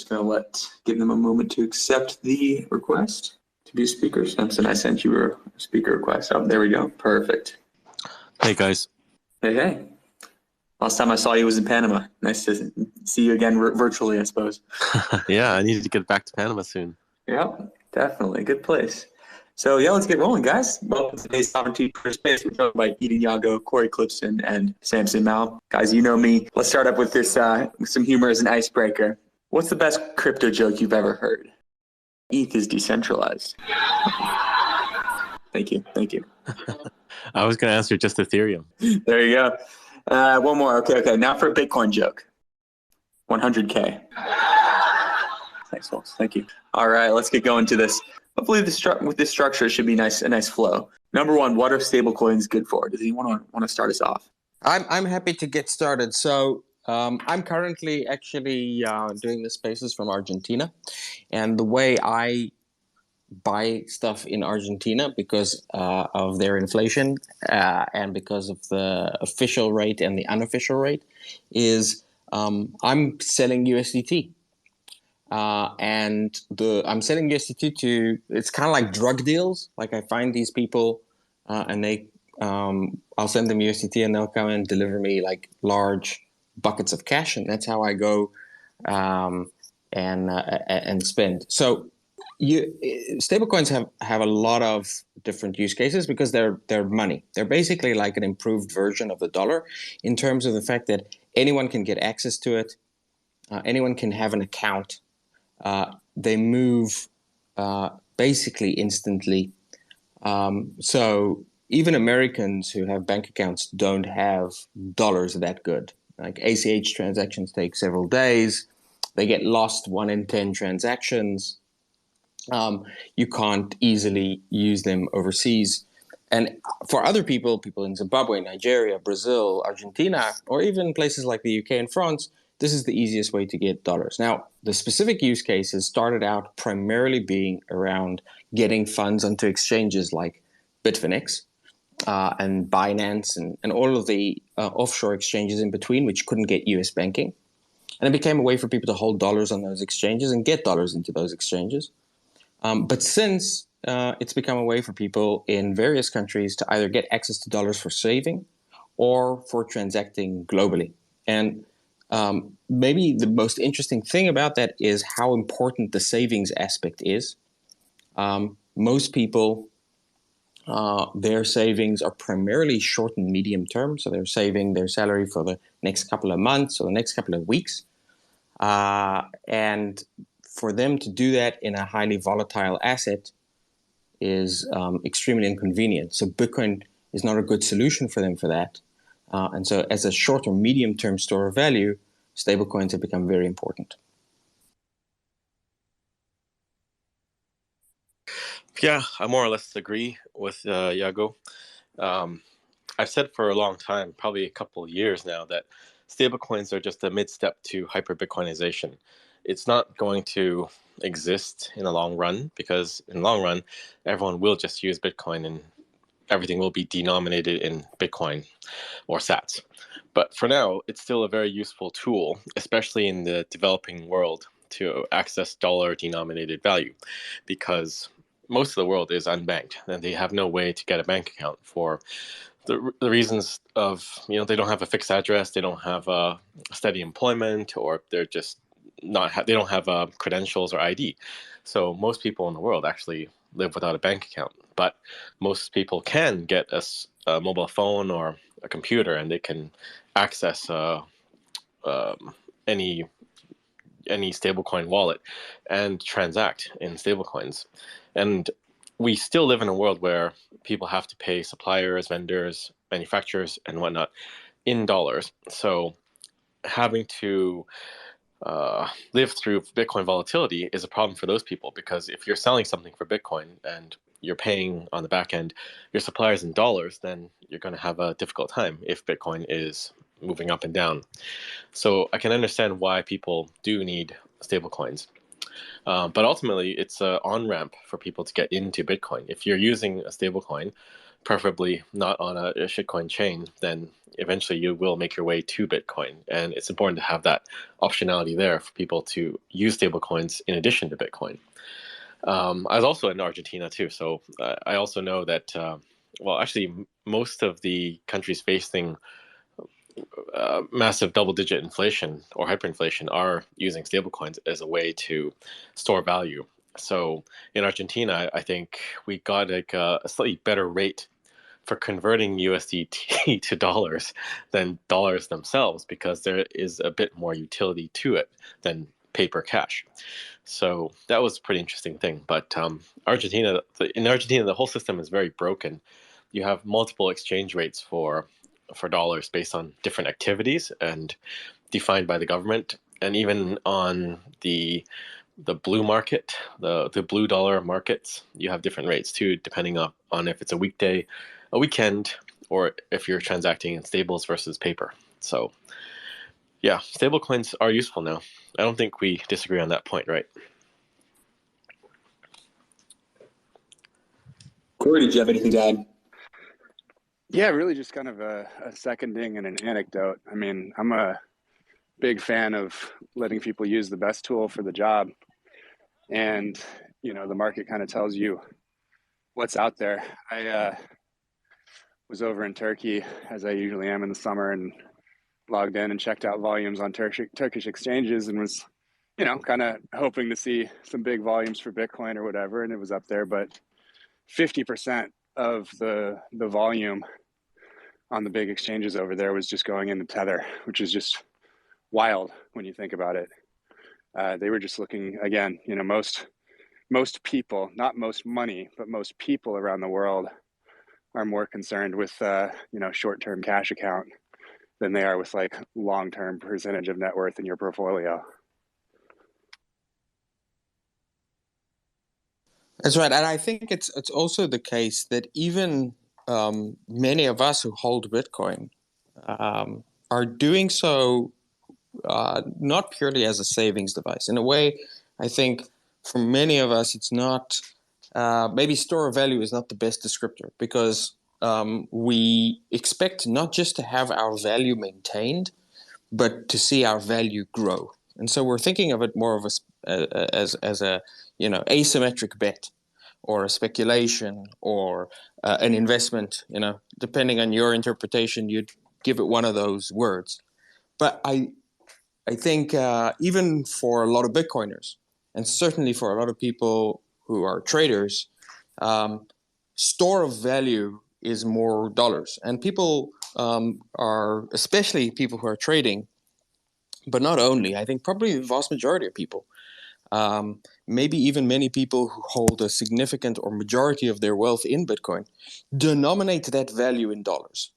going to give them a moment to accept the request to be a speaker. Samson, I sent you a speaker request. Oh, there we go. Perfect. Hey, guys. Hey. Last time I saw you was in Panama. Nice to see you again virtually, I suppose. Yeah, I need to get back to Panama soon. Yeah, definitely. Good place. So, yeah, let's get rolling, guys. Welcome to today's Sovereignty for Space. We're joined by Edan Yago, Cory Klippsten, and Samson Mow. Guys, you know me. Let's start up with this, with some humor as an icebreaker. What's the best crypto joke you've ever heard? ETH is decentralized. Thank you. I was going to answer just Ethereum. There you go. One more. Okay. Now for a Bitcoin joke. 100K. Thanks, folks. Thank you. All right, let's get going to this. Hopefully, with this structure, it should be a nice flow. Number one, what are stablecoins good for? Does anyone want to start us off? I'm happy to get started. So I'm currently actually doing the spaces from Argentina, and the way I buy stuff in Argentina because of their inflation and because of the official rate and the unofficial rate is I'm selling USDT. And I'm selling USDT to, it's kind of like drug deals. Like I find these people and I'll send them USDT and they'll come and deliver me like large buckets of cash. And that's how I go and spend. So stablecoins have a lot of different use cases because they're money. They're basically like an improved version of the dollar in terms of the fact that anyone can get access to it. Anyone can have an account. They move basically instantly. So even Americans who have bank accounts don't have dollars that good. Like ACH transactions take several days. They get lost 1 in 10 transactions. You can't easily use them overseas. And for other people in Zimbabwe, Nigeria, Brazil, Argentina, or even places like the UK and France, this is the easiest way to get dollars. Now, the specific use cases started out primarily being around getting funds onto exchanges like Bitfinex and Binance and all of the offshore exchanges in between, which couldn't get US banking. And it became a way for people to hold dollars on those exchanges and get dollars into those exchanges. But since it's become a way for people in various countries to either get access to dollars for saving or for transacting globally. And maybe the most interesting thing about that is how important the savings aspect is. Most people, their savings are primarily short and medium term. So they're saving their salary for the next couple of months or the next couple of weeks. And for them to do that in a highly volatile asset is extremely inconvenient. So Bitcoin is not a good solution for them for that. And so as a short or medium term store of value, stablecoins have become very important. Yeah, I more or less agree with Yago. I've said for a long time, probably a couple of years now, that stablecoins are just a mid-step to hyperbitcoinization. It's not going to exist in the long run because in the long run, everyone will just use Bitcoin and everything will be denominated in Bitcoin or sats. But for now, it's still a very useful tool, especially in the developing world, to access dollar-denominated value because most of the world is unbanked and they have no way to get a bank account for the reasons of, they don't have a fixed address, they don't have a steady employment, or they're just they don't have credentials or ID. So most people in the world actually live without a bank account, but most people can get a mobile phone or a computer and they can access any stablecoin wallet and transact in stablecoins. And we still live in a world where people have to pay suppliers, vendors, manufacturers, and whatnot in dollars. So having to live through Bitcoin volatility is a problem for those people, because if you're selling something for Bitcoin and you're paying on the back end your suppliers in dollars, then you're going to have a difficult time if Bitcoin is moving up and down. So I can understand why people do need stablecoins. But ultimately, it's an on-ramp for people to get into Bitcoin. If you're using a stablecoin, preferably not on a shitcoin chain, then eventually you will make your way to Bitcoin. And it's important to have that optionality there for people to use stablecoins in addition to Bitcoin. I was also in Argentina too, so I also know that, well, actually, most of the countries facing massive double-digit inflation or hyperinflation are using stablecoins as a way to store value. So in Argentina, I think we got like a slightly better rate for converting USDT to dollars than dollars themselves, because there is a bit more utility to it than paper cash. So that was a pretty interesting thing. But in Argentina, the whole system is very broken. You have multiple exchange rates for dollars based on different activities and defined by the government. And even on the blue market, the blue dollar markets, you have different rates too, depending on if it's a weekday, a weekend, or if you're transacting in stables versus paper. So yeah, stablecoins are useful now. I don't think we disagree on that point, right? Cory, did you have anything to add? Yeah, really just kind of a seconding and an anecdote. I mean, I'm a big fan of letting people use the best tool for the job. And, you know, the market kind of tells you what's out there. I was over in Turkey, as I usually am in the summer, and logged in and checked out volumes on Turkish exchanges, and was, you know, kind of hoping to see some big volumes for Bitcoin or whatever, and it was up there. But 50% of the volume on the big exchanges over there was just going into tether, which is just wild when you think about it. They were just looking, again, you know, most people, not most money, but most people around the world are more concerned with, you know, short-term cash account than they are with like long-term percentage of net worth in your portfolio. That's right, and I think it's also the case that even many of us who hold Bitcoin are doing so not purely as a savings device. In a way, I think for many of us, it's not, maybe store of value is not the best descriptor, because we expect not just to have our value maintained, but to see our value grow. And so we're thinking of it more of as a, you know, asymmetric bet, or a speculation, or an investment. You know, depending on your interpretation, you'd give it one of those words. But I think even for a lot of Bitcoiners, and certainly for a lot of people who are traders, store of value is more dollars. And people are, especially people who are trading, but not only, I think probably the vast majority of people, maybe even many people who hold a significant or majority of their wealth in Bitcoin, denominate that value in dollars.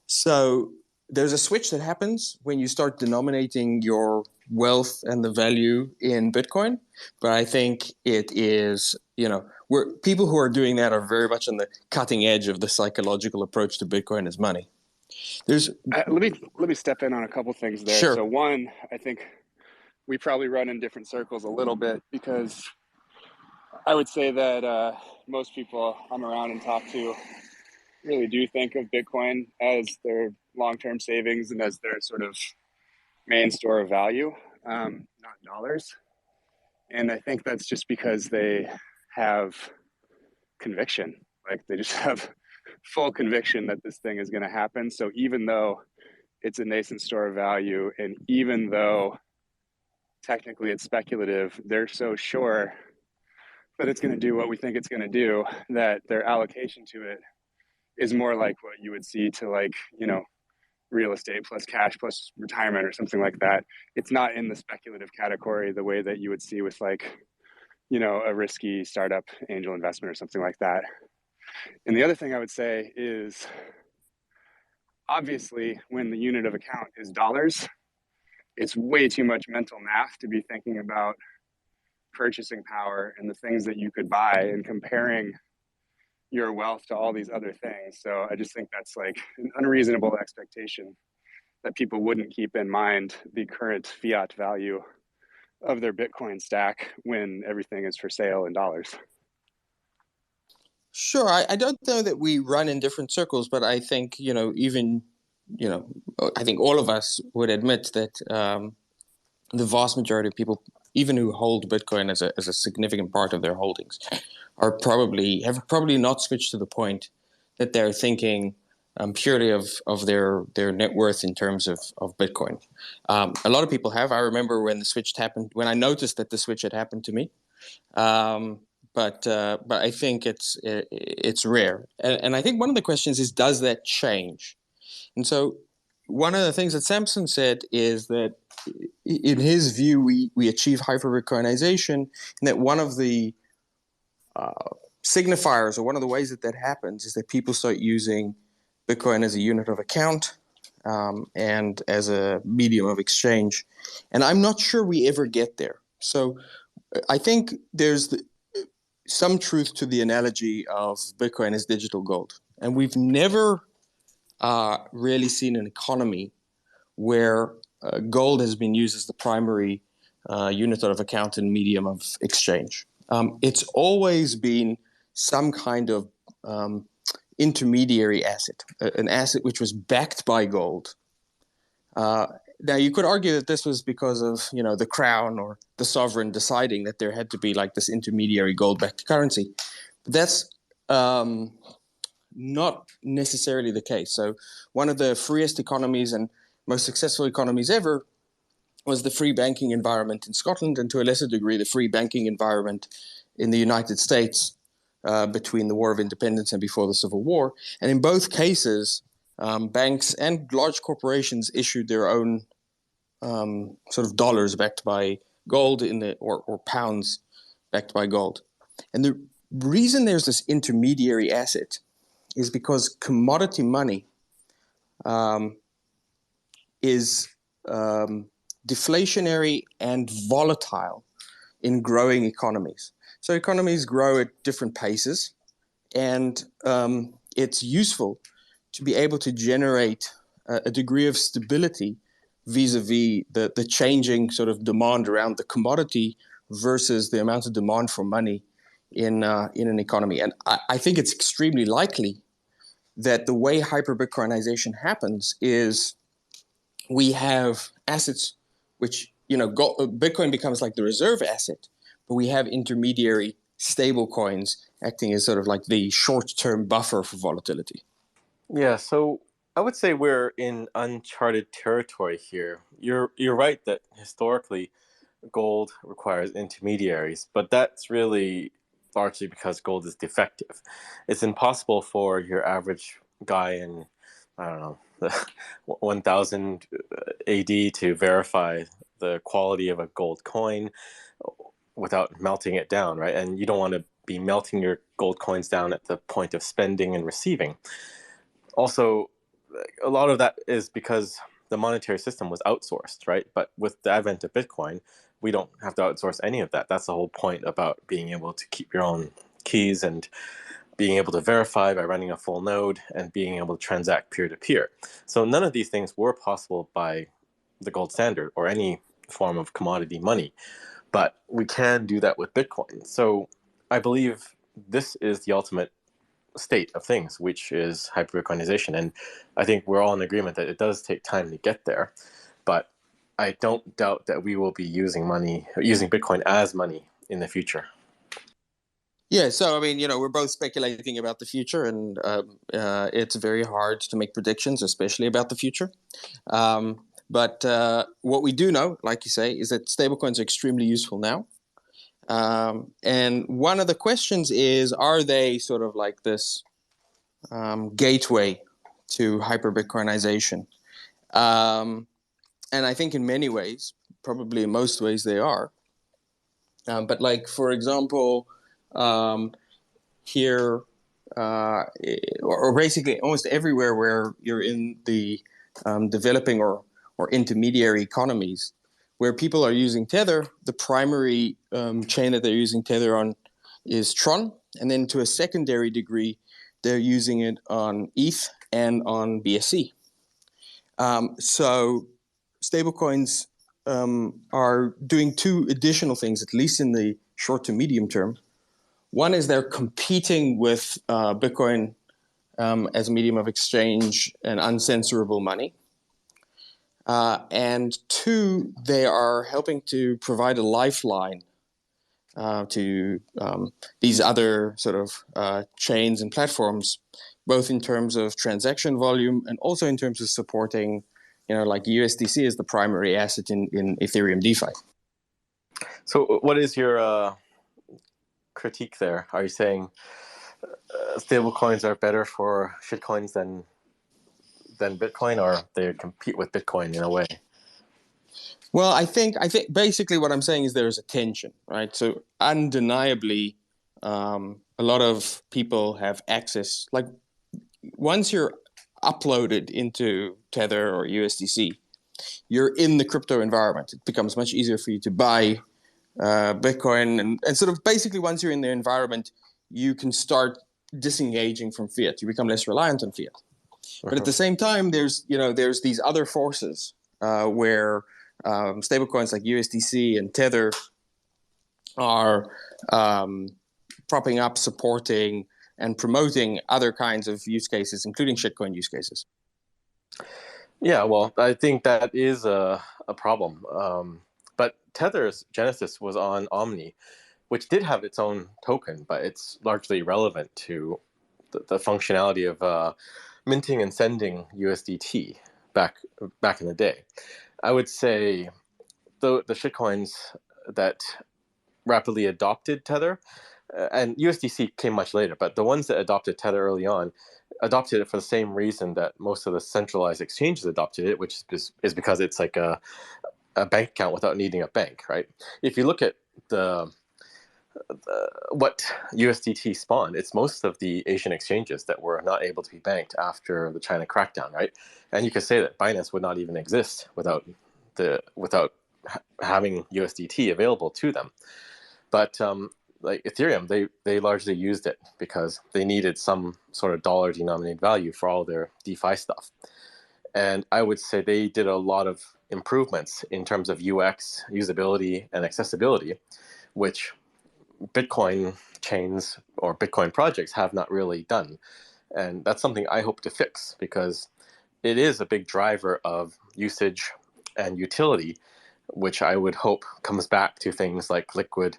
So there's a switch that happens when you start denominating your wealth and the value in Bitcoin. But I think it is, you know, people who are doing that are very much on the cutting edge of the psychological approach to Bitcoin as money. Let me step in on a couple things there. Sure. So one, I think we probably run in different circles a little bit, because I would say that most people I'm around and talk to really do think of Bitcoin as their long-term savings and as their sort of main store of value, not dollars. And I think that's just because they have conviction. Like, they just have full conviction that this thing is going to happen. So even though it's a nascent store of value, and even though technically it's speculative, they're so sure that it's going to do what we think it's going to do, that their allocation to it is more like what you would see to, like, you know, real estate plus cash plus retirement or something like that. It's not in the speculative category the way that you would see with, like, you know, a risky startup angel investment or something like that. And the other thing I would say is, obviously, when the unit of account is dollars, it's way too much mental math to be thinking about purchasing power and the things that you could buy and comparing your wealth to all these other things. So I just think that's like an unreasonable expectation that people wouldn't keep in mind the current fiat value of their Bitcoin stack when everything is for sale in dollars. Sure. I don't know that we run in different circles, but I think, I think all of us would admit that the vast majority of people, even who hold Bitcoin as a significant part of their holdings, have probably not switched to the point that they're thinking purely of their net worth in terms of Bitcoin. A lot of people have. I remember when the switch happened, when I noticed that the switch had happened to me. But I think it's rare, and I think one of the questions is, does that change? And so one of the things that Samson said is that in his view, we achieve hyperbitcoinization, and that one of the signifiers, or one of the ways that happens, is that people start using Bitcoin as a unit of account and as a medium of exchange. And I'm not sure we ever get there. So I think there's some truth to the analogy of Bitcoin as digital gold. And we've never really seen an economy where gold has been used as the primary unit of account and medium of exchange. It's always been some kind of intermediary asset, an asset which was backed by gold. Now, you could argue that this was because of, the crown or the sovereign deciding that there had to be like this intermediary gold-backed currency. But that's not necessarily the case. So one of the freest economies and most successful economies ever was the free banking environment in Scotland, and to a lesser degree, the free banking environment in the United States between the War of Independence and before the Civil War. And in both cases, banks and large corporations issued their own sort of dollars backed by gold or pounds backed by gold. And the reason there's this intermediary asset is because commodity money is deflationary and volatile in growing economies. So economies grow at different paces, and it's useful to be able to generate a degree of stability vis-a-vis the changing sort of demand around the commodity versus the amount of demand for money in an economy. And I think it's extremely likely that the way hyperbitcoinization happens is we have assets which, Bitcoin becomes like the reserve asset, but we have intermediary stable coins acting as sort of like the short-term buffer for volatility. Yeah, so I would say we're in uncharted territory here. You're right that historically gold requires intermediaries, but that's really largely because gold is defective. It's impossible for your average guy in, I don't know, 1000 AD to verify the quality of a gold coin without melting it down, right? And you don't want to be melting your gold coins down at the point of spending and receiving. Also, a lot of that is because the monetary system was outsourced, right? But with the advent of Bitcoin, we don't have to outsource any of that. That's the whole point about being able to keep your own keys and being able to verify by running a full node and being able to transact peer-to-peer. So none of these things were possible by the gold standard or any form of commodity money, but we can do that with Bitcoin. So I believe this is the ultimate state of things, which is hyperbitcoinization. And I think we're all in agreement that it does take time to get there, but I don't doubt that we will be using Bitcoin as money in the future. Yeah, so I mean, we're both speculating about the future, and it's very hard to make predictions, especially about the future. But what we do know, like you say, is that stablecoins are extremely useful now. And one of the questions is, are they sort of like this gateway to hyperbitcoinization? And I think in many ways, probably in most ways, they are. But like, for example, here, or basically almost everywhere where you're in the developing or intermediary economies, where people are using Tether, the primary chain that they're using Tether on is Tron, and then to a secondary degree, they're using it on ETH and on BSC. So stablecoins are doing two additional things, at least in the short to medium term. One is they're competing with Bitcoin as a medium of exchange and uncensorable money. And two, they are helping to provide a lifeline to these other sort of chains and platforms, both in terms of transaction volume and also in terms of supporting, like USDC is the primary asset in Ethereum DeFi. So what is your critique there? Are you saying stablecoins are better for shitcoins than Bitcoin, or they compete with Bitcoin in a way? Well, I think basically what I'm saying is there's a tension, right? So undeniably, a lot of people have access. Like once you're uploaded into Tether or USDC, you're in the crypto environment. It becomes much easier for you to buy Bitcoin, and sort of basically once you're in the environment, you can start disengaging from fiat. You become less reliant on fiat. But at the same time, there's these other forces where stablecoins like USDC and Tether are propping up, supporting, and promoting other kinds of use cases, including shitcoin use cases. Yeah, well, I think that is a problem. But Tether's genesis was on Omni, which did have its own token, but it's largely relevant to the functionality of minting and sending USDT back in the day. I would say the shitcoins that rapidly adopted Tether, and USDC came much later, but the ones that adopted Tether early on adopted it for the same reason that most of the centralized exchanges adopted it, which is because it's like a bank account without needing a bank, right? If you look at what USDT spawned, it's most of the Asian exchanges that were not able to be banked after the China crackdown, right? And you could say that Binance would not even exist without having USDT available to them. But like Ethereum, they largely used it because they needed some sort of dollar denominated value for all their DeFi stuff. And I would say they did a lot of improvements in terms of UX, usability, and accessibility, which Bitcoin chains or Bitcoin projects have not really done. And that's something I hope to fix, because it is a big driver of usage and utility, which I would hope comes back to things like Liquid,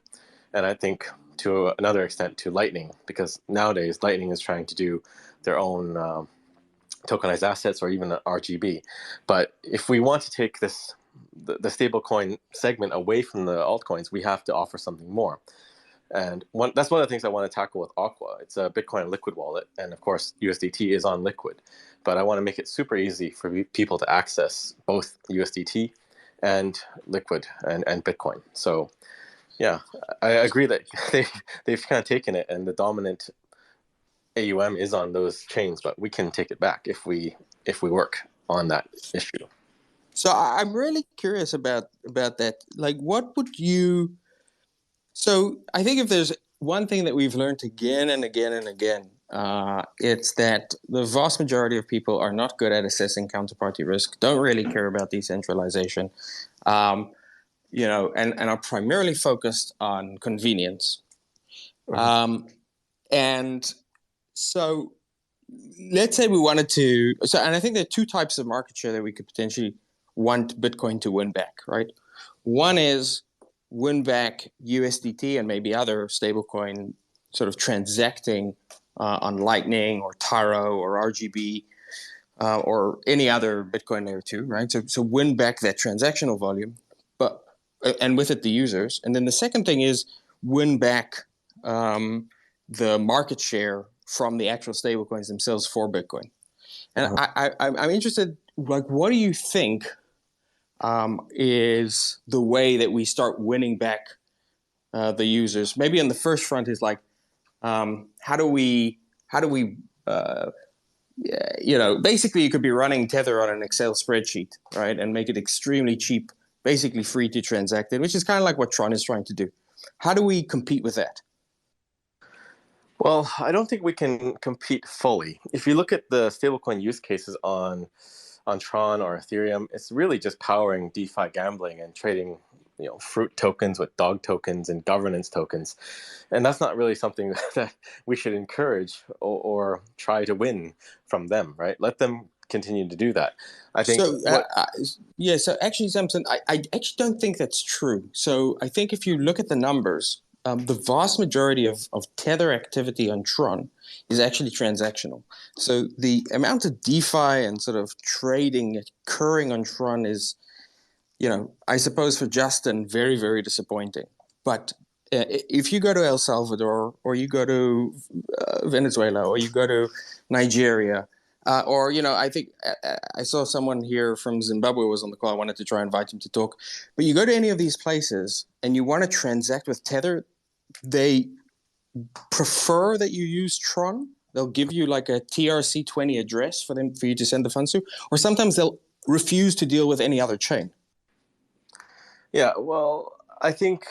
and I think to another extent to Lightning, because nowadays Lightning is trying to do their own tokenized assets or even RGB. But if we want to take the stablecoin segment away from the altcoins, we have to offer something more. And that's one of the things I want to tackle with Aqua. It's a Bitcoin Liquid wallet, and of course USDT is on Liquid, but I want to make it super easy for people to access both USDT and Liquid and Bitcoin. So yeah, I agree that they've kind of taken it, and the dominant AUM is on those chains, but we can take it back if we work on that issue. So I'm really curious about that. Like, what would you? So I think if there's one thing that we've learned again and again and again, it's that the vast majority of people are not good at assessing counterparty risk, don't really care about decentralization, and are primarily focused on convenience. And so let's say we wanted to, and I think there are two types of market share that we could potentially want Bitcoin to win back, right? One is win back USDT and maybe other stablecoin sort of transacting on Lightning or Taro or RGB or any other Bitcoin layer 2, right? So win back that transactional volume, and with it the users. And then the second thing is win back the market share from the actual stablecoins themselves for Bitcoin. And I'm interested, like, what do you think is the way that we start winning back the users? Maybe on the first front is like, how do we basically you could be running Tether on an Excel spreadsheet, right, and make it extremely cheap, basically free to transact it, which is kind of like what Tron is trying to do. How do we compete with that? Well, I don't think we can compete fully. If you look at the stablecoin use cases on Tron or Ethereum, it's really just powering DeFi gambling and trading fruit tokens with dog tokens and governance tokens, and that's not really something that we should encourage or try to win from them, right? Let them continue to do that. I think so actually, Samson, I actually don't think that's true. So I think if you look at the numbers, the vast majority of tether activity on Tron is actually transactional. So the amount of DeFi and sort of trading occurring on Tron is, I suppose for Justin, very, very disappointing. But if you go to El Salvador, or you go to Venezuela, or you go to Nigeria, I think I saw someone here from Zimbabwe was on the call. I wanted to try and invite him to talk. But you go to any of these places and you want to transact with Tether, they prefer that you use Tron. They'll give you like a TRC20 address for you to send the funds to, or sometimes they'll refuse to deal with any other chain. Yeah, well, I think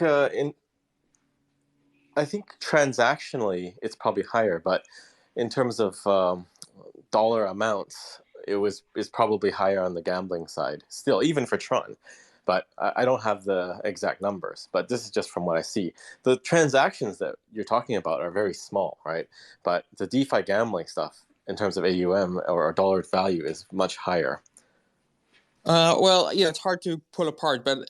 transactionally it's probably higher, but in terms of dollar amounts, is probably higher on the gambling side still, even for Tron. But I don't have the exact numbers, but this is just from what I see. The transactions that you're talking about are very small, right? But the DeFi gambling stuff in terms of AUM or dollar value is much higher. It's hard to pull apart, but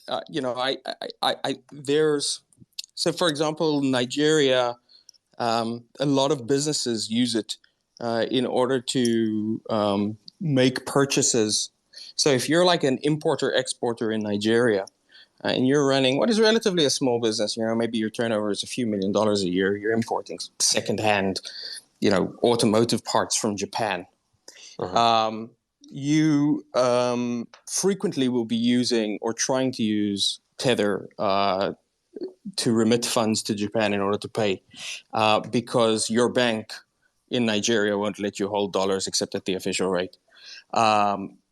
so for example, Nigeria, a lot of businesses use it in order to make purchases. So if you're like an importer-exporter in Nigeria, and you're running what is relatively a small business, maybe your turnover is a few $1 million a year, you're importing secondhand, automotive parts from Japan. Uh-huh. You frequently will be using or trying to use Tether to remit funds to Japan in order to pay, because your bank in Nigeria won't let you hold dollars except at the official rate.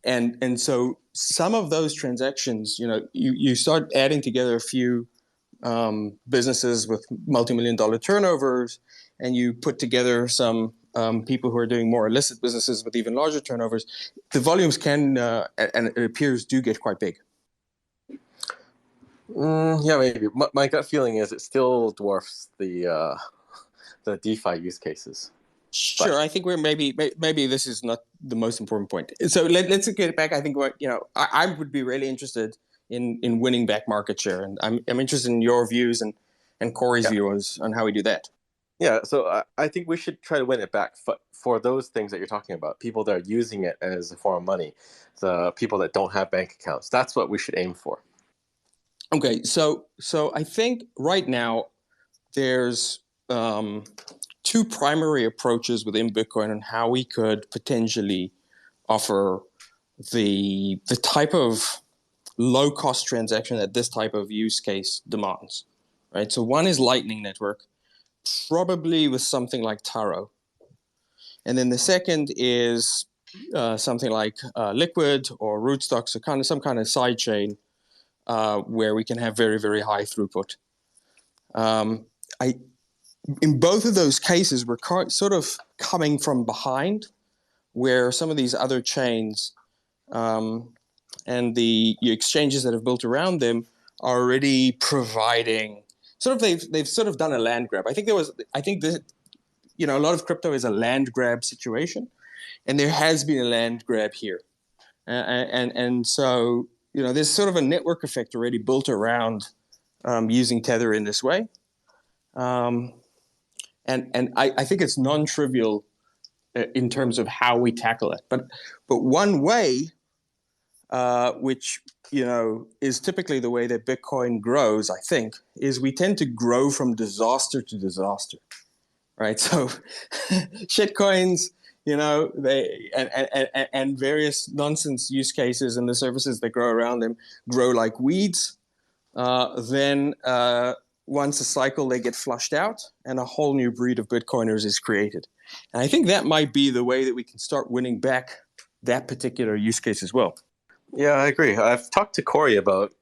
And so some of those transactions, you start adding together a few businesses with multi-million-dollar turnovers, and you put together some people who are doing more illicit businesses with even larger turnovers. The volumes can, and it appears, do get quite big. Yeah, maybe. My gut feeling is it still dwarfs the DeFi use cases. Sure, I think maybe this is not the most important point. So let's get back. I think I would be really interested in winning back market share, and I'm interested in your views and Cory's views on how we do that. Yeah, so I think we should try to win it back for those things that you're talking about. People that are using it as a form of money, the people that don't have bank accounts. That's what we should aim for. Okay, so I think right now there's two primary approaches within Bitcoin on how we could potentially offer the type of low-cost transaction that this type of use case demands, right? So one is Lightning Network, probably with something like Taro. And then the second is something like Liquid or Rootstock, so some kind of sidechain where we can have very, very high throughput. In both of those cases, we're sort of coming from behind, where some of these other chains and the exchanges that have built around them are already providing they've sort of done a land grab. I think a lot of crypto is a land grab situation, and there has been a land grab here, and so there's sort of a network effect already built around using Tether in this way. And I think it's non-trivial in terms of how we tackle it. But one way, which is typically the way that Bitcoin grows, I think, is we tend to grow from disaster to disaster, right? So shitcoins, they and various nonsense use cases and the services that grow around them grow like weeds. Then once a cycle, they get flushed out, and a whole new breed of Bitcoiners is created. And I think that might be the way that we can start winning back that particular use case as well. Yeah, I agree. I've talked to Cory about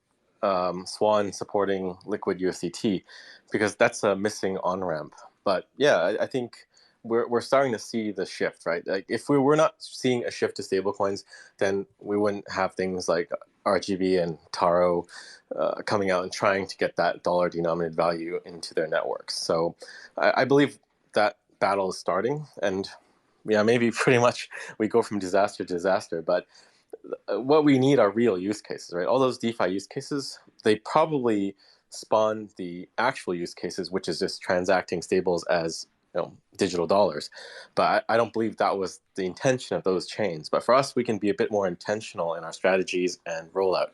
Swan supporting Liquid USDT because that's a missing on-ramp. But yeah, I think we're starting to see the shift, right? Like if we were not seeing a shift to stablecoins, then we wouldn't have things like RGB and Taro coming out and trying to get that dollar denominated value into their networks. So I believe that battle is starting, and yeah, maybe pretty much we go from disaster to disaster, but what we need are real use cases, right? All those DeFi use cases, they probably spawn the actual use cases, which is just transacting stables as digital dollars. But I don't believe that was the intention of those chains. But for us, we can be a bit more intentional in our strategies and rollout.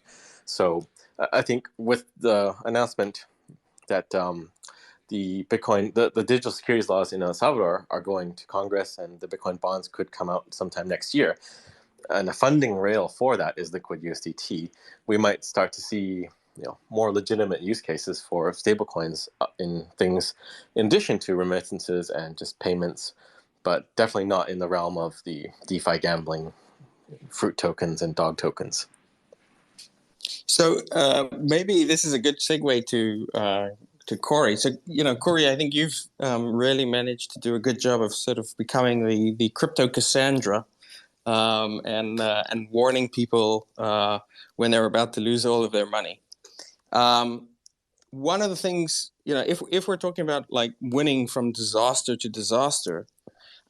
So I think with the announcement that the Bitcoin, the digital securities laws in El Salvador are going to Congress, and the Bitcoin bonds could come out sometime next year, and a funding rail for that is liquid USDT, we might start to see more legitimate use cases for stablecoins in things in addition to remittances and just payments, but definitely not in the realm of the DeFi gambling, fruit tokens and dog tokens. So maybe this is a good segue to Cory. So Cory, I think you've really managed to do a good job of sort of becoming the crypto Cassandra. And warning people when they're about to lose all of their money. One of the things, if we're talking about like winning from disaster to disaster,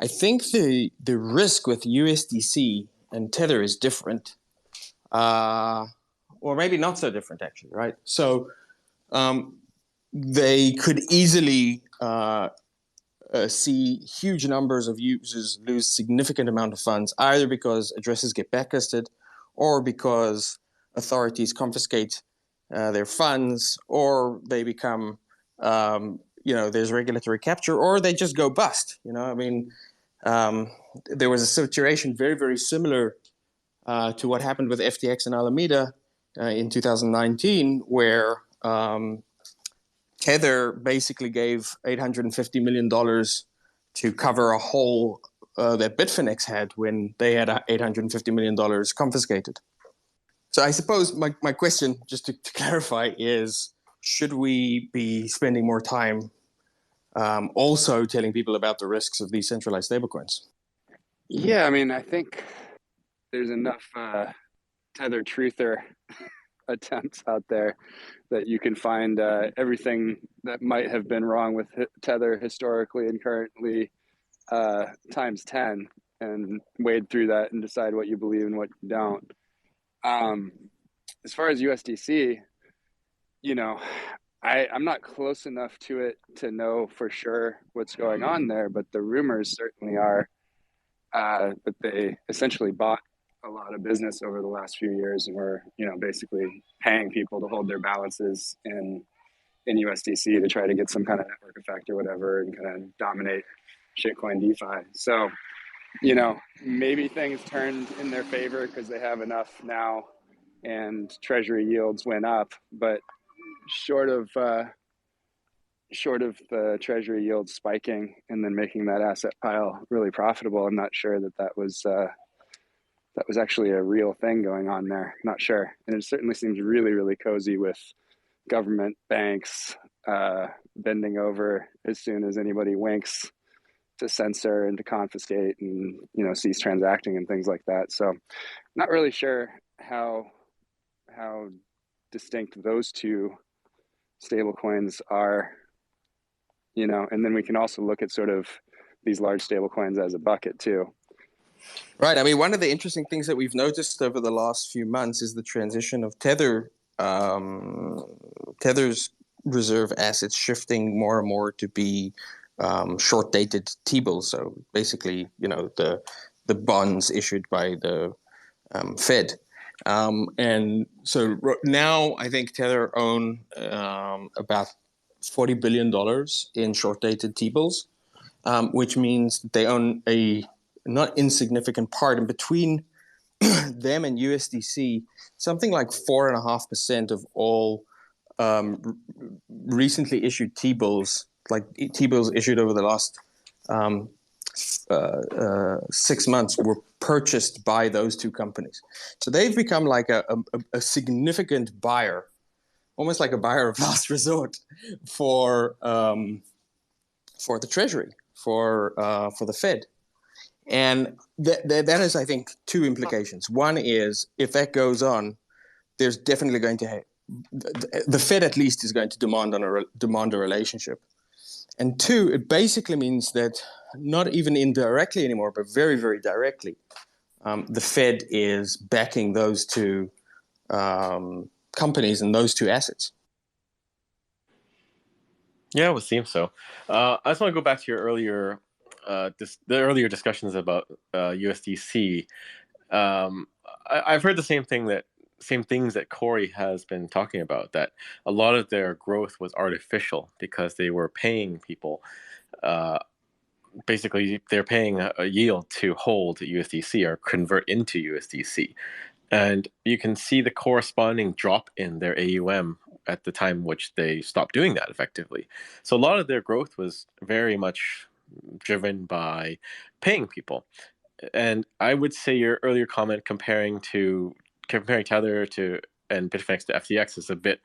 I think the risk with USDC and Tether is different, or maybe not so different actually, right? So they could easily see huge numbers of users lose significant amount of funds, either because addresses get backlisted or because authorities confiscate their funds, or they become, there's regulatory capture, or they just go bust. There was a situation very, very similar to what happened with FTX and Alameda in 2019, where Tether basically gave $850 million to cover a hole that Bitfinex had when they had $850 million confiscated. So I suppose my question, just to clarify, is should we be spending more time also telling people about the risks of these centralized stablecoins? Yeah, I think there's enough Tether truther attempts out there that you can find everything that might have been wrong with Tether historically and currently times 10, and wade through that and decide what you believe and what you don't. As far as USDC, I'm not close enough to it to know for sure what's going on there, but the rumors certainly are that they essentially bought a lot of business over the last few years, and were basically paying people to hold their balances in USDC to try to get some kind of network effect or whatever, and kind of dominate shitcoin DeFi. So maybe things turned in their favor because they have enough now and treasury yields went up, but short of the treasury yields spiking and then making that asset pile really profitable, I'm not sure that was actually a real thing going on there. Not sure. And it certainly seems really, really cozy with government, banks bending over as soon as anybody winks to censor and to confiscate and cease transacting and things like that. So not really sure how distinct those two stablecoins are, and then we can also look at sort of these large stablecoins as a bucket too. Right. One of the interesting things that we've noticed over the last few months is the transition of Tether's reserve assets shifting more and more to be short-dated T-bills. So basically, the bonds issued by the Fed. And so now I think Tether own about $40 billion in short-dated T-bills, which means that they own a not insignificant part. And between them and USDC, something like 4.5% of all recently issued T-bills, like T-bills issued over the last 6 months, were purchased by those two companies. So they've become like a significant buyer, almost like a buyer of last resort for the Treasury, for the Fed. And that has, I think, two implications. One is, if that goes on, there's definitely going to the Fed at least is going to demand a relationship. And two, it basically means that not even indirectly anymore, but very, very directly, the Fed is backing those two companies and those two assets. Yeah, it would seem so. I just want to go back to your earlier, the earlier discussions about USDC. I've heard the same things that Cory has been talking about, that a lot of their growth was artificial because they were paying people. Basically, they're paying a yield to hold USDC or convert into USDC. And you can see the corresponding drop in their AUM at the time which they stopped doing that effectively. So a lot of their growth was very much driven by paying people. And I would say your earlier comment comparing Tether to and Bitfinex to FTX is a bit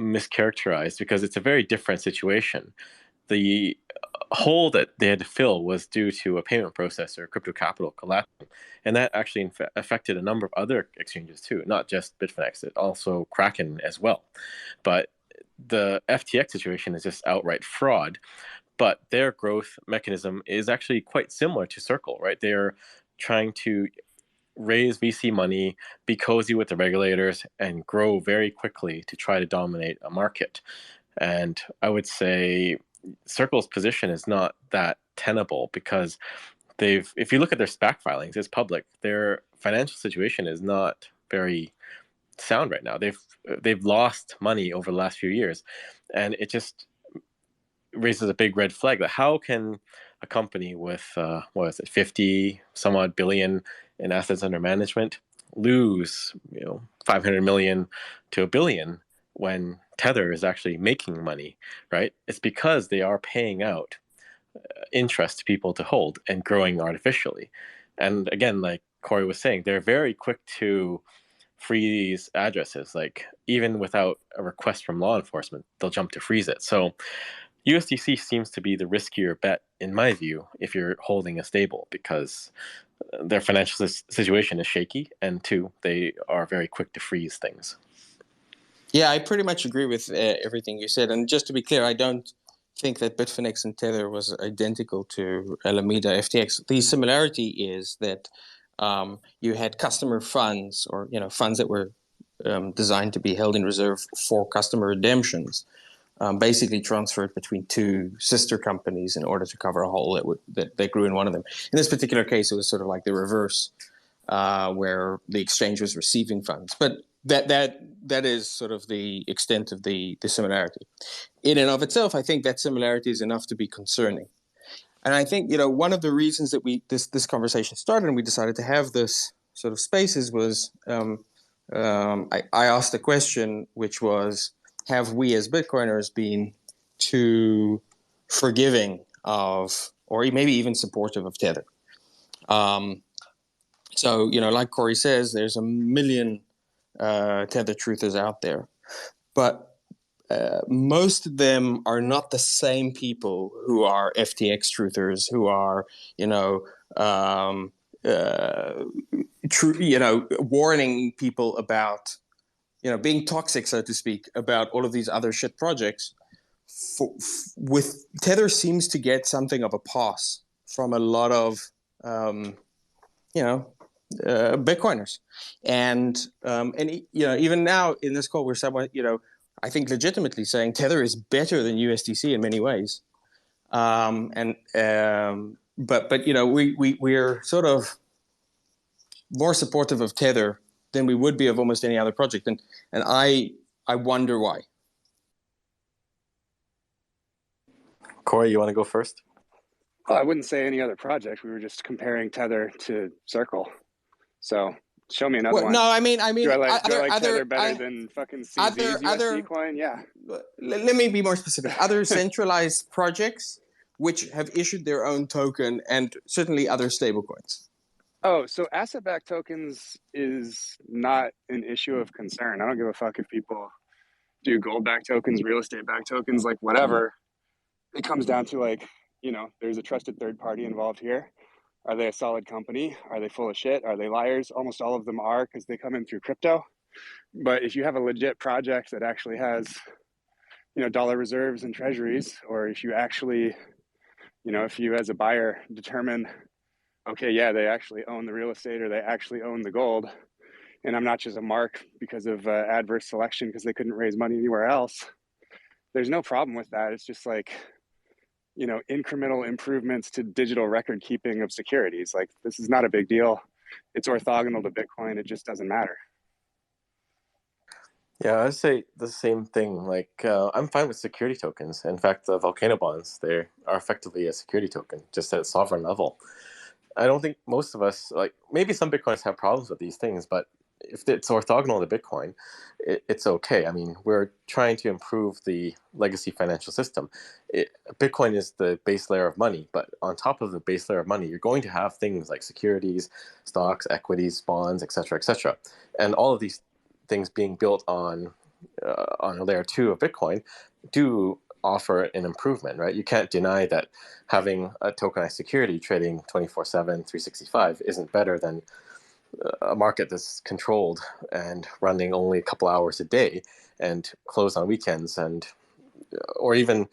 mischaracterized, because it's a very different situation. The hole that they had to fill was due to a payment processor, crypto capital collapsing, and that actually affected a number of other exchanges too, not just Bitfinex, it also Kraken as well. But the FTX situation is just outright fraud. But their growth mechanism is actually quite similar to Circle, right? They're trying to raise VC money, be cozy with the regulators, and grow very quickly to try to dominate a market. And I would say Circle's position is not that tenable, because if you look at their SPAC filings, it's public. Their financial situation is not very sound right now. They've lost money over the last few years, and it just raises a big red flag that how can a company with 50 some odd billion in assets under management lose 500 million to $1 billion when Tether is actually making money, right? It's because they are paying out interest to people to hold and growing artificially. And again, like Cory was saying, they're very quick to freeze addresses. Like even without a request from law enforcement, they'll jump to freeze it. So USDC seems to be the riskier bet, in my view, if you're holding a stable, because their financial situation is shaky, and two, they are very quick to freeze things. Yeah, I pretty much agree with everything you said. And just to be clear, I don't think that Bitfinex and Tether was identical to Alameda FTX. The similarity is that you had customer funds, or funds that were designed to be held in reserve for customer redemptions, basically transferred between two sister companies in order to cover a hole that grew in one of them. In this particular case, it was sort of like the reverse, where the exchange was receiving funds. But that is sort of the extent of the similarity. In and of itself, I think that similarity is enough to be concerning. And I think one of the reasons that this conversation started and we decided to have this sort of spaces was I asked a question, which was, have we as Bitcoiners been too forgiving of, or maybe even supportive of Tether? So, like Cory says, there's a million Tether truthers out there, but most of them are not the same people who are FTX truthers, who are, warning people about, being toxic, so to speak, about all of these other shit projects. With Tether seems to get something of a pass from a lot of, Bitcoiners, and even now in this call, we're somewhat, I think legitimately saying Tether is better than USDC in many ways, but we're sort of more supportive of Tether than we would be of almost any other project, and I wonder why. Cory, you want to go first? Well, I wouldn't say any other project. We were just comparing Tether to Circle. So show me another one. No, I mean, do I like Tether better than fucking CZ's USD coin? Yeah. Let me be more specific. Other centralized projects which have issued their own token, and certainly other stablecoins. Oh, so asset-backed tokens is not an issue of concern. I don't give a fuck if people do gold-backed tokens, real estate-backed tokens, like whatever. It comes down to there's a trusted third party involved here. Are they a solid company? Are they full of shit? Are they liars? Almost all of them are, because they come in through crypto. But if you have a legit project that actually has, dollar reserves and treasuries, or if you actually, if you as a buyer determine, okay, yeah, they actually own the real estate or they actually own the gold, and I'm not just a mark because of adverse selection because they couldn't raise money anywhere else, there's no problem with that. It's just like, incremental improvements to digital record keeping of securities. Like, this is not a big deal. It's orthogonal to Bitcoin. It just doesn't matter. Yeah, I'd say the same thing. Like, I'm fine with security tokens. In fact, the volcano bonds, they are effectively a security token, just at a sovereign level. I don't think most of us, like, maybe some Bitcoiners have problems with these things, but if it's orthogonal to Bitcoin, it's okay. I mean, we're trying to improve the legacy financial system. Bitcoin is the base layer of money, but on top of the base layer of money, you're going to have things like securities, stocks, equities, bonds, etc., etc. And all of these things being built on layer 2 of Bitcoin do offer an improvement, right? You can't deny that having a tokenized security trading 24/7, 365 isn't better than a market that's controlled and running only a couple hours a day and closed on weekends, and or even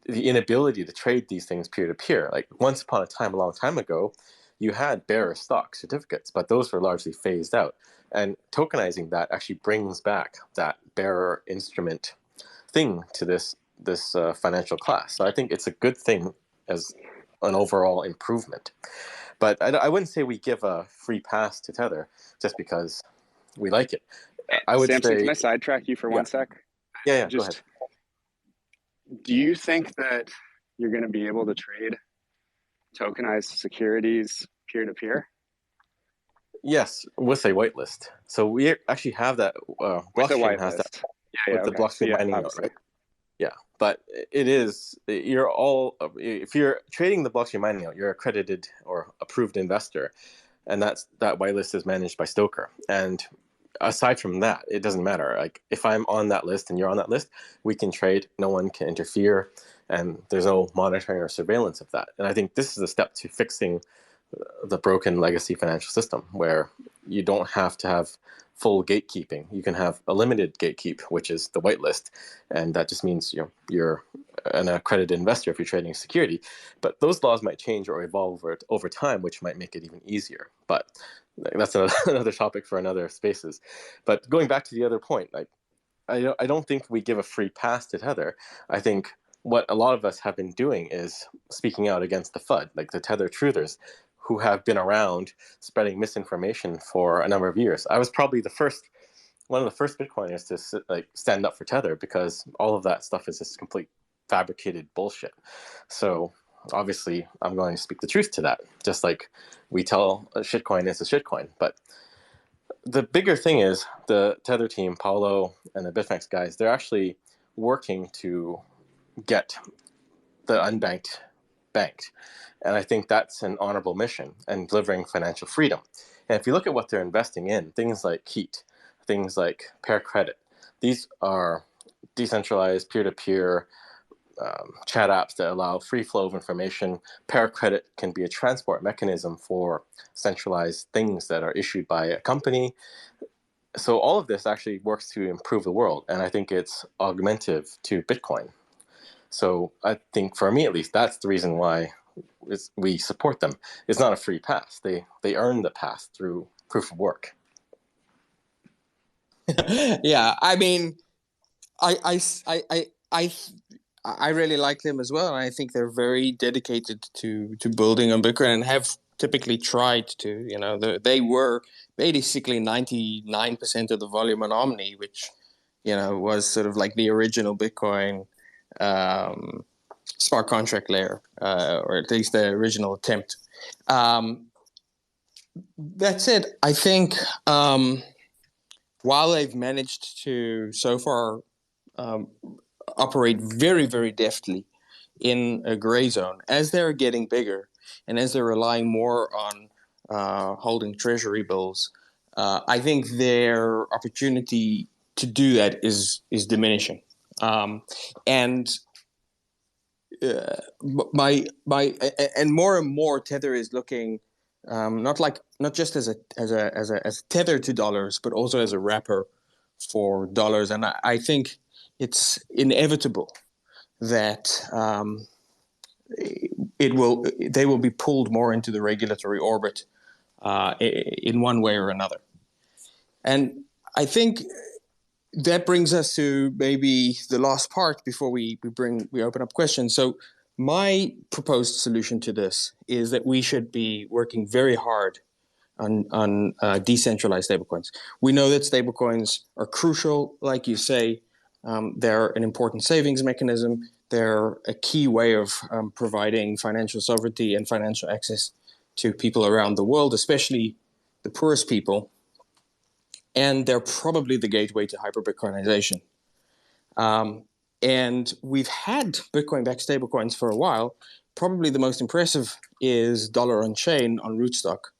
the inability to trade these things peer to peer. Like, once upon a time, a long time ago, you had bearer stock certificates, but those were largely phased out. And tokenizing that actually brings back that bearer instrument thing to this financial class. So I think it's a good thing as an overall improvement. But I wouldn't say we give a free pass to Tether just because we like it. I would Samson, say, can I sidetrack you for yeah. 1 sec? Yeah, go ahead. Do you think that you're going to be able to trade tokenized securities peer to peer? Yes, with a whitelist. So we actually have that. With a Blockchain has that whitelist. with the blockchain So, mining node, obviously. right? Yeah, but if you're trading the blockchain mining node, you're accredited or approved investor, and that whitelist is managed by Stoker. And aside from that, it doesn't matter. Like, if I'm on that list and you're on that list, we can trade. No one can interfere, and there's no monitoring or surveillance of that. And I think this is a step to fixing the broken legacy financial system, where you don't have to have full gatekeeping. You can have a limited gatekeep, which is the whitelist, and that just means you're an accredited investor if you're trading a security. But those laws might change or evolve over time, which might make it even easier. But that's another topic for another spaces. But going back to the other point, like, I don't think we give a free pass to Tether. I think what a lot of us have been doing is speaking out against the FUD, like the Tether truthers, who have been around spreading misinformation for a number of years. I was probably one of the first Bitcoiners to stand up for Tether, because all of that stuff is just complete fabricated bullshit. So obviously, I'm going to speak the truth to that, just like we tell a shitcoin is a shitcoin. But the bigger thing is the Tether team, Paulo and the Bitfinex guys, they're actually working to get the unbanked banked. And I think that's an honorable mission and delivering financial freedom. And if you look at what they're investing in, things like Heat, things like Pair Credit, these are decentralized peer-to-peer chat apps that allow free flow of information. Pair Credit can be a transport mechanism for centralized things that are issued by a company. So all of this actually works to improve the world, and I think it's augmentative to Bitcoin. So I think, for me at least, that's the reason why we support them. It's not a free pass. They earn the pass through proof of work. Yeah, I mean, I really like them as well, and I think they're very dedicated to building on Bitcoin, and have typically tried to. They were basically 99% of the volume on Omni, which was sort of like the original Bitcoin smart contract layer, or at least the original attempt. That said, I think while they've managed to so far operate very, very deftly in a gray zone, as they're getting bigger and as they're relying more on holding treasury bills, I think their opportunity to do that is diminishing. And more and more, Tether is looking not just as a tether to dollars, but also as a wrapper for dollars. And I think it's inevitable that they will be pulled more into the regulatory orbit in one way or another. And I think that brings us to maybe the last part before we open up questions. So my proposed solution to this is that we should be working very hard on decentralized stablecoins. We know that stablecoins are crucial, like you say. They're an important savings mechanism. They're a key way of providing financial sovereignty and financial access to people around the world, especially the poorest people. And they're probably the gateway to hyperbitcoinization. And we've had Bitcoin-backed stablecoins for a while. Probably the most impressive is Dollar on Chain on Rootstock,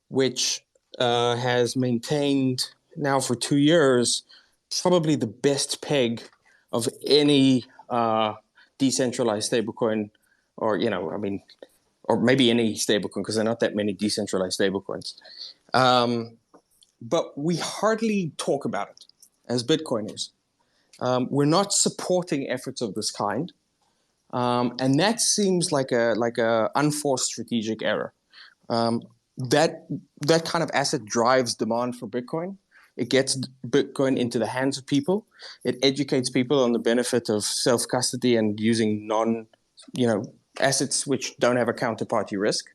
which has maintained now for 2 years probably the best peg of any decentralized stablecoin, or maybe any stablecoin, because there are not that many decentralized stablecoins. But we hardly talk about it as Bitcoiners. We're not supporting efforts of this kind, and that seems like a unforced strategic error. That kind of asset drives demand for Bitcoin. It gets Bitcoin into the hands of people. It educates people on the benefit of self-custody and using assets which don't have a counterparty risk.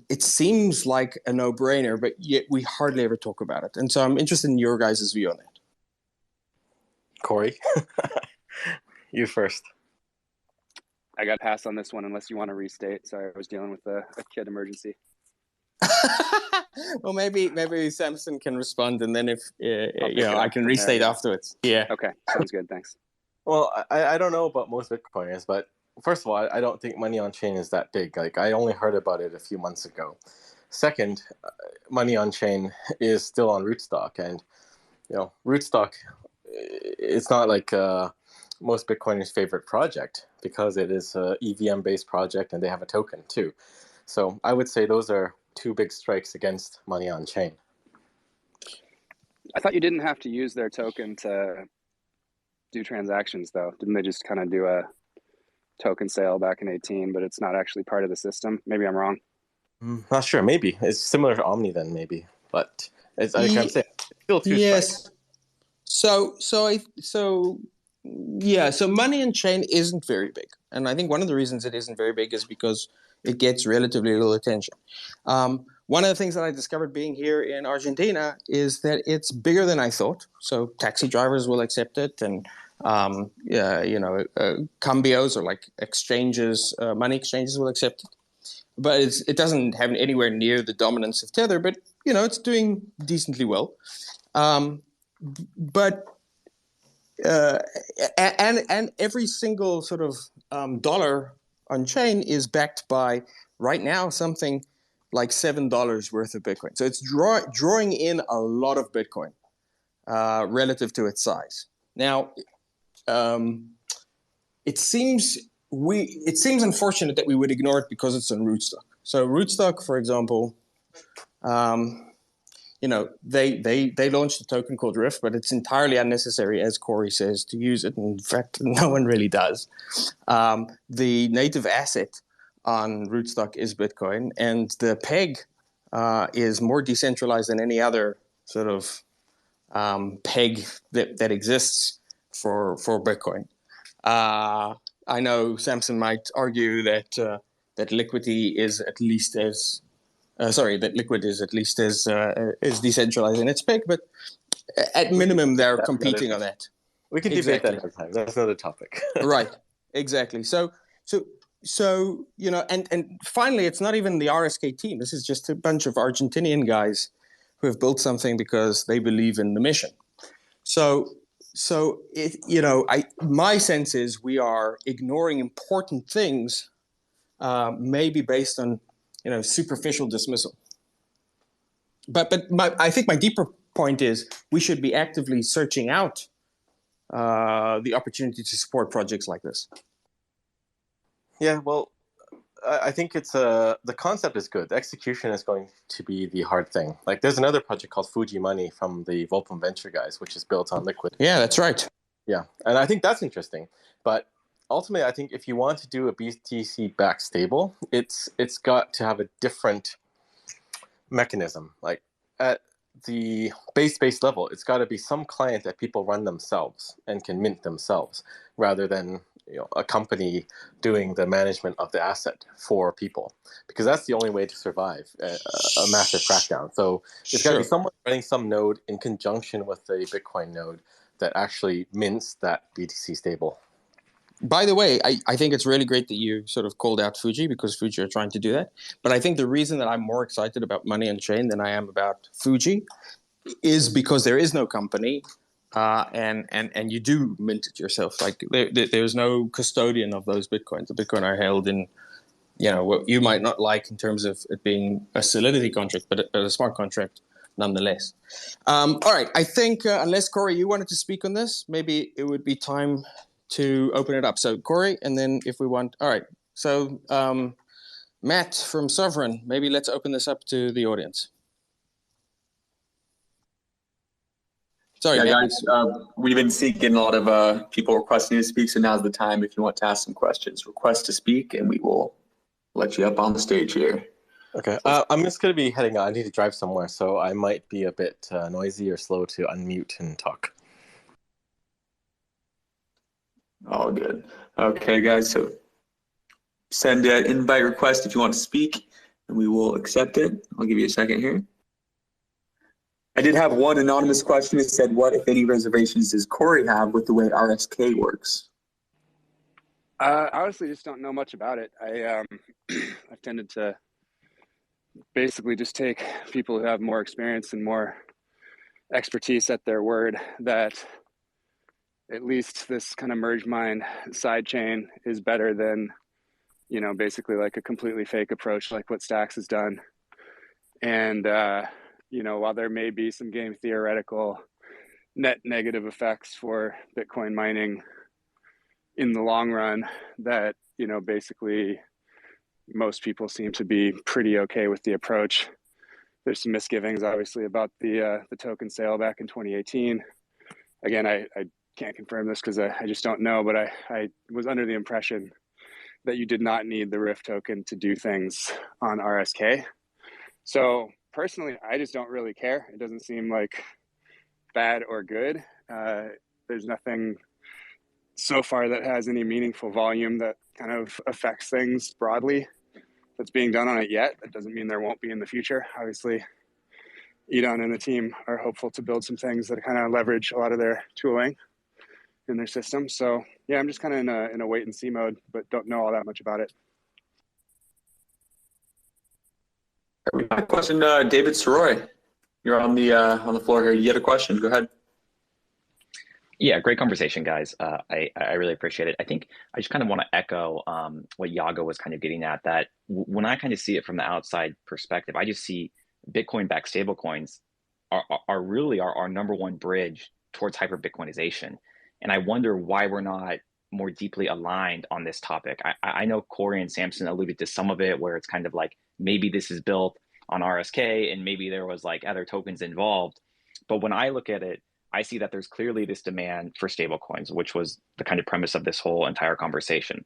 It seems like a no-brainer, but yet we hardly ever talk about it. And so I'm interested in your guys' view on that. Cory, you first. I got passed on this one unless you want to restate. Sorry, I was dealing with a kid emergency. Well, maybe Samson can respond, and then if I can restate afterwards. Yeah. Okay, sounds good. Thanks. Well, I don't know about most Bitcoiners, but first of all, I don't think money on chain is that big. Like, I only heard about it a few months ago. Second, money on chain is still on Rootstock, and Rootstock, it's not like most Bitcoiners' favorite project because it is a EVM-based project and they have a token too. So I would say those are two big strikes against money on chain. I thought you didn't have to use their token to do transactions, though. Didn't they just kind of do a token sale back in 2018, but it's not actually part of the system? Maybe I'm wrong. Not sure. Maybe it's similar to Omni then, maybe, but it's like I'm saying, it's still two strikes. So money on chain isn't very big, and I think one of the reasons it isn't very big is because it gets relatively little attention. One of the things that I discovered being here in Argentina is that it's bigger than I thought. So taxi drivers will accept it, and cambios, or like exchanges, money exchanges will accept it. But it doesn't have anywhere near the dominance of Tether, but it's doing decently well. But every single sort of dollar on chain is backed by, right now, something like $7 worth of Bitcoin. So it's drawing in a lot of Bitcoin relative to its size. Now, it seems unfortunate that we would ignore it because it's on Rootstock. So Rootstock, for example, they launched a token called Rift, but it's entirely unnecessary, as Cory says, to use it. In fact, no one really does. The native asset on Rootstock is Bitcoin, and the peg is more decentralized than any other sort of peg that exists for Bitcoin. I know Samson might argue that Liquidity is at least as that Liquid is at least as decentralized in its peg, but at minimum they're competing on that. We can debate that another time. That's another topic. Right. Exactly. So and finally, it's not even the RSK team. This is just a bunch of Argentinian guys who have built something because they believe in the mission. So my sense is we are ignoring important things, maybe based on superficial dismissal. But I think my deeper point is we should be actively searching out the opportunity to support projects like this. Yeah, well, I think it's the concept is good. The execution is going to be the hard thing. Like there's another project called Fuji Money from the Volpum Venture guys, which is built on Liquid. Yeah, that's right. Yeah, and I think that's interesting. But ultimately, I think if you want to do a BTC-backed stable, it's got to have a different mechanism. Like at the base level, it's got to be some client that people run themselves and can mint themselves, rather than a company doing the management of the asset for people, because that's the only way to survive a massive crackdown. So it's got to be someone running some node in conjunction with the Bitcoin node that actually mints that BTC stable. By the way, I think it's really great that you sort of called out Fuji, because Fuji are trying to do that. But I think the reason that I'm more excited about Money on Chain than I am about Fuji is because there is no company, and you do mint it yourself. Like there's no custodian of those Bitcoins. The Bitcoin are held in, what you might not like in terms of it being a Solidity contract, but a smart contract nonetheless. All right, I think unless Cory, you wanted to speak on this, maybe it would be time to open it up. So Cory, and then if we want, all right. So Matt from Sovereign, maybe let's open this up to the audience. Sorry, yeah, guys, we've been seeking a lot of people requesting to speak, so now's the time if you want to ask some questions. Request to speak, and we will let you up on the stage here. Okay, I'm just going to be heading out. I need to drive somewhere, so I might be a bit noisy or slow to unmute and talk. All good. Okay, guys, so send an invite request if you want to speak, and we will accept it. I'll give you a second here. I did have one anonymous question. It said, what, if any, reservations does Cory have with the way RSK works? I honestly just don't know much about it. I've tended to basically just take people who have more experience and more expertise at their word, that at least this kind of merge mine sidechain is better than, basically like a completely fake approach like what Stacks has done. And, while there may be some game theoretical net negative effects for Bitcoin mining in the long run, that, basically most people seem to be pretty okay with the approach. There's some misgivings, obviously, about the token sale back in 2018. Again, I can't confirm this because I just don't know, but I was under the impression that you did not need the RIF token to do things on RSK. So personally, I just don't really care. It doesn't seem like bad or good. There's nothing so far that has any meaningful volume that kind of affects things broadly that's being done on it yet. That doesn't mean there won't be in the future. Obviously, Edan and the team are hopeful to build some things that kind of leverage a lot of their tooling in their system. So yeah, I'm just kind of in a wait and see mode, but don't know all that much about it. We have a question, David Soroy. You're on the floor here. You had a question. Go ahead. Yeah, great conversation, guys. I really appreciate it. I think I just kind of want to echo what Yago was kind of getting at, that when I kind of see it from the outside perspective, I just see Bitcoin-backed stablecoins are really our number one bridge towards hyper-Bitcoinization. And I wonder why we're not more deeply aligned on this topic. I know Cory and Samson alluded to some of it, where it's kind of like maybe this is built on RSK and maybe there was like other tokens involved. But when I look at it, I see that there's clearly this demand for stablecoins, which was the kind of premise of this whole entire conversation.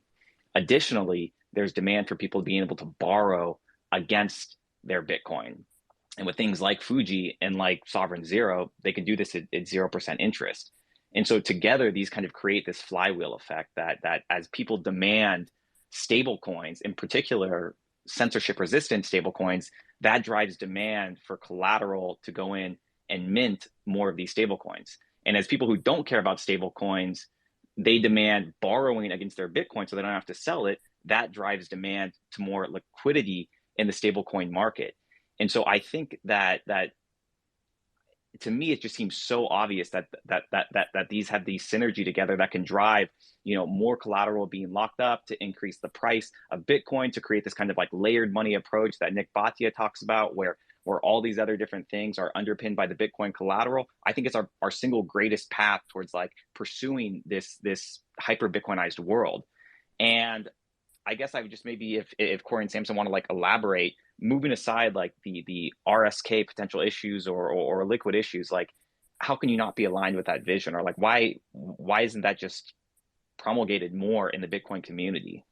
Additionally, there's demand for people being able to borrow against their Bitcoin. And with things like Fuji and like Sovereign Zero, they can do this at 0% interest. And so together, these kind of create this flywheel effect that as people demand stablecoins, in particular censorship-resistant stablecoins, that drives demand for collateral to go in and mint more of these stablecoins. And as people who don't care about stablecoins, they demand borrowing against their Bitcoin so they don't have to sell it. That drives demand to more liquidity in the stablecoin market. And so I think that to me, it just seems so obvious that these have these synergy together that can drive, more collateral being locked up to increase the price of Bitcoin, to create this kind of like layered money approach that Nick Bhatia talks about, where all these other different things are underpinned by the Bitcoin collateral. I think it's our single greatest path towards like pursuing this hyper Bitcoinized world. And I guess I would just maybe if Cory and Samson want to like elaborate, moving aside like the RSK potential issues or liquid issues, like how can you not be aligned with that vision, or like why isn't that just promulgated more in the Bitcoin community?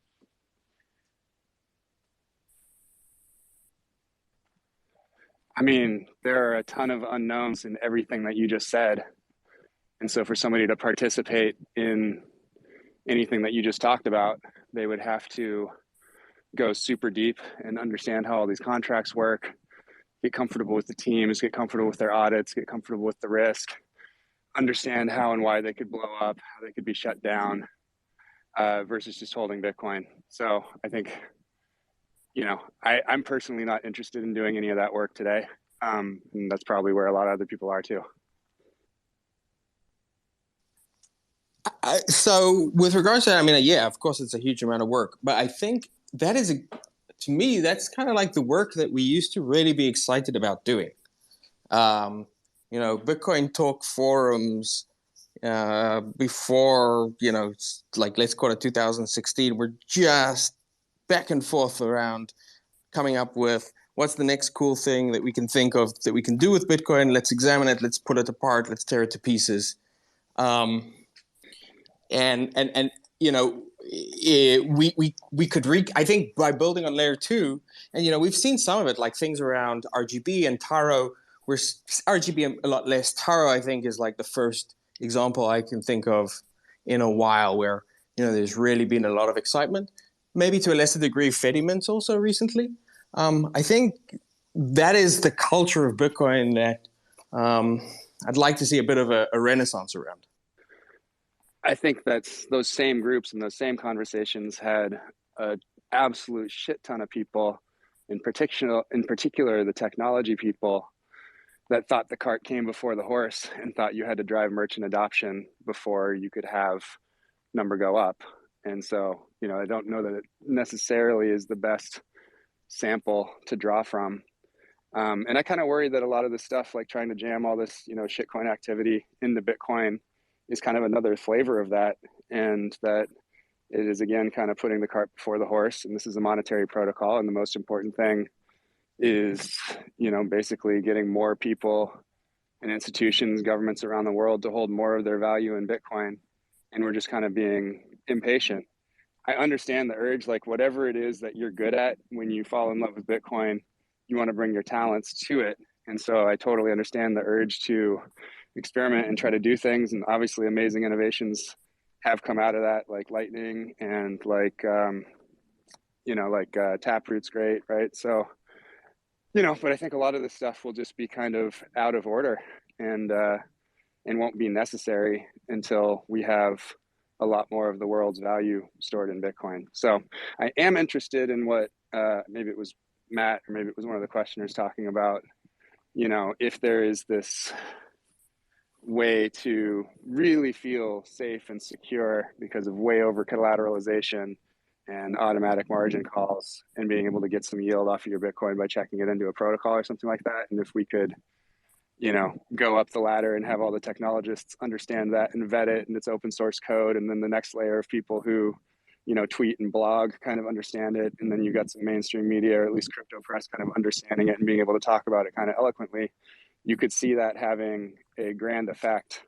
I mean, there are a ton of unknowns in everything that you just said. And so for somebody to participate in anything that you just talked about, they would have to go super deep and understand how all these contracts work, get comfortable with the teams, get comfortable with their audits, get comfortable with the risk, understand how and why they could blow up, how they could be shut down, versus just holding Bitcoin. So I think, you know, I'm personally not interested in doing any of that work today. And that's probably where a lot of other people are too. So with regards to that, I mean, yeah, of course, it's a huge amount of work, but I think that is to me, that's kind of like the work that we used to really be excited about doing. You know, Bitcoin talk forums before, you know, like let's call it 2016, we're just back and forth around coming up with what's the next cool thing that we can think of that we can do with Bitcoin. Let's examine it. Let's pull it apart. Let's tear it to pieces. And you know, we could I think by building on layer 2, and you know, we've seen some of it, like things around RGB and Taro, where RGB a lot less. Taro, I think, is like the first example I can think of in a while where, you know, there's really been a lot of excitement. Maybe to a lesser degree, Fedimints also recently. I think that is the culture of Bitcoin that I'd like to see a bit of a renaissance around. I think that's those same groups and those same conversations had an absolute shit ton of people, in particular the technology people, that thought the cart came before the horse and thought you had to drive merchant adoption before you could have number go up. And so, you know, I don't know that it necessarily is the best sample to draw from. And I kind of worry that a lot of the stuff, like trying to jam all this, you know, shitcoin activity into Bitcoin, is kind of another flavor of that, and that it is again kind of putting the cart before the horse. And this is a monetary protocol, and the most important thing is, you know, basically getting more people and institutions, governments around the world to hold more of their value in Bitcoin. And we're just kind of being impatient. I understand the urge, like whatever it is that you're good at, when you fall in love with Bitcoin, you want to bring your talents to it. And so I totally understand the urge to experiment and try to do things. And obviously amazing innovations have come out of that, like Lightning and like, you know, like Taproot's great, right? So, you know, but I think a lot of this stuff will just be kind of out of order and won't be necessary until we have a lot more of the world's value stored in Bitcoin. So I am interested in what maybe it was Matt or maybe it was one of the questioners talking about, you know, if there is this way to really feel safe and secure because of way over collateralization and automatic margin calls, and being able to get some yield off of your Bitcoin by checking it into a protocol or something like that. And if we could, you know, go up the ladder and have all the technologists understand that and vet it, and it's open source code, and then the next layer of people who, you know, tweet and blog kind of understand it, and then you got some mainstream media, or at least crypto press, kind of understanding it and being able to talk about it kind of eloquently, you could see that having a grand effect.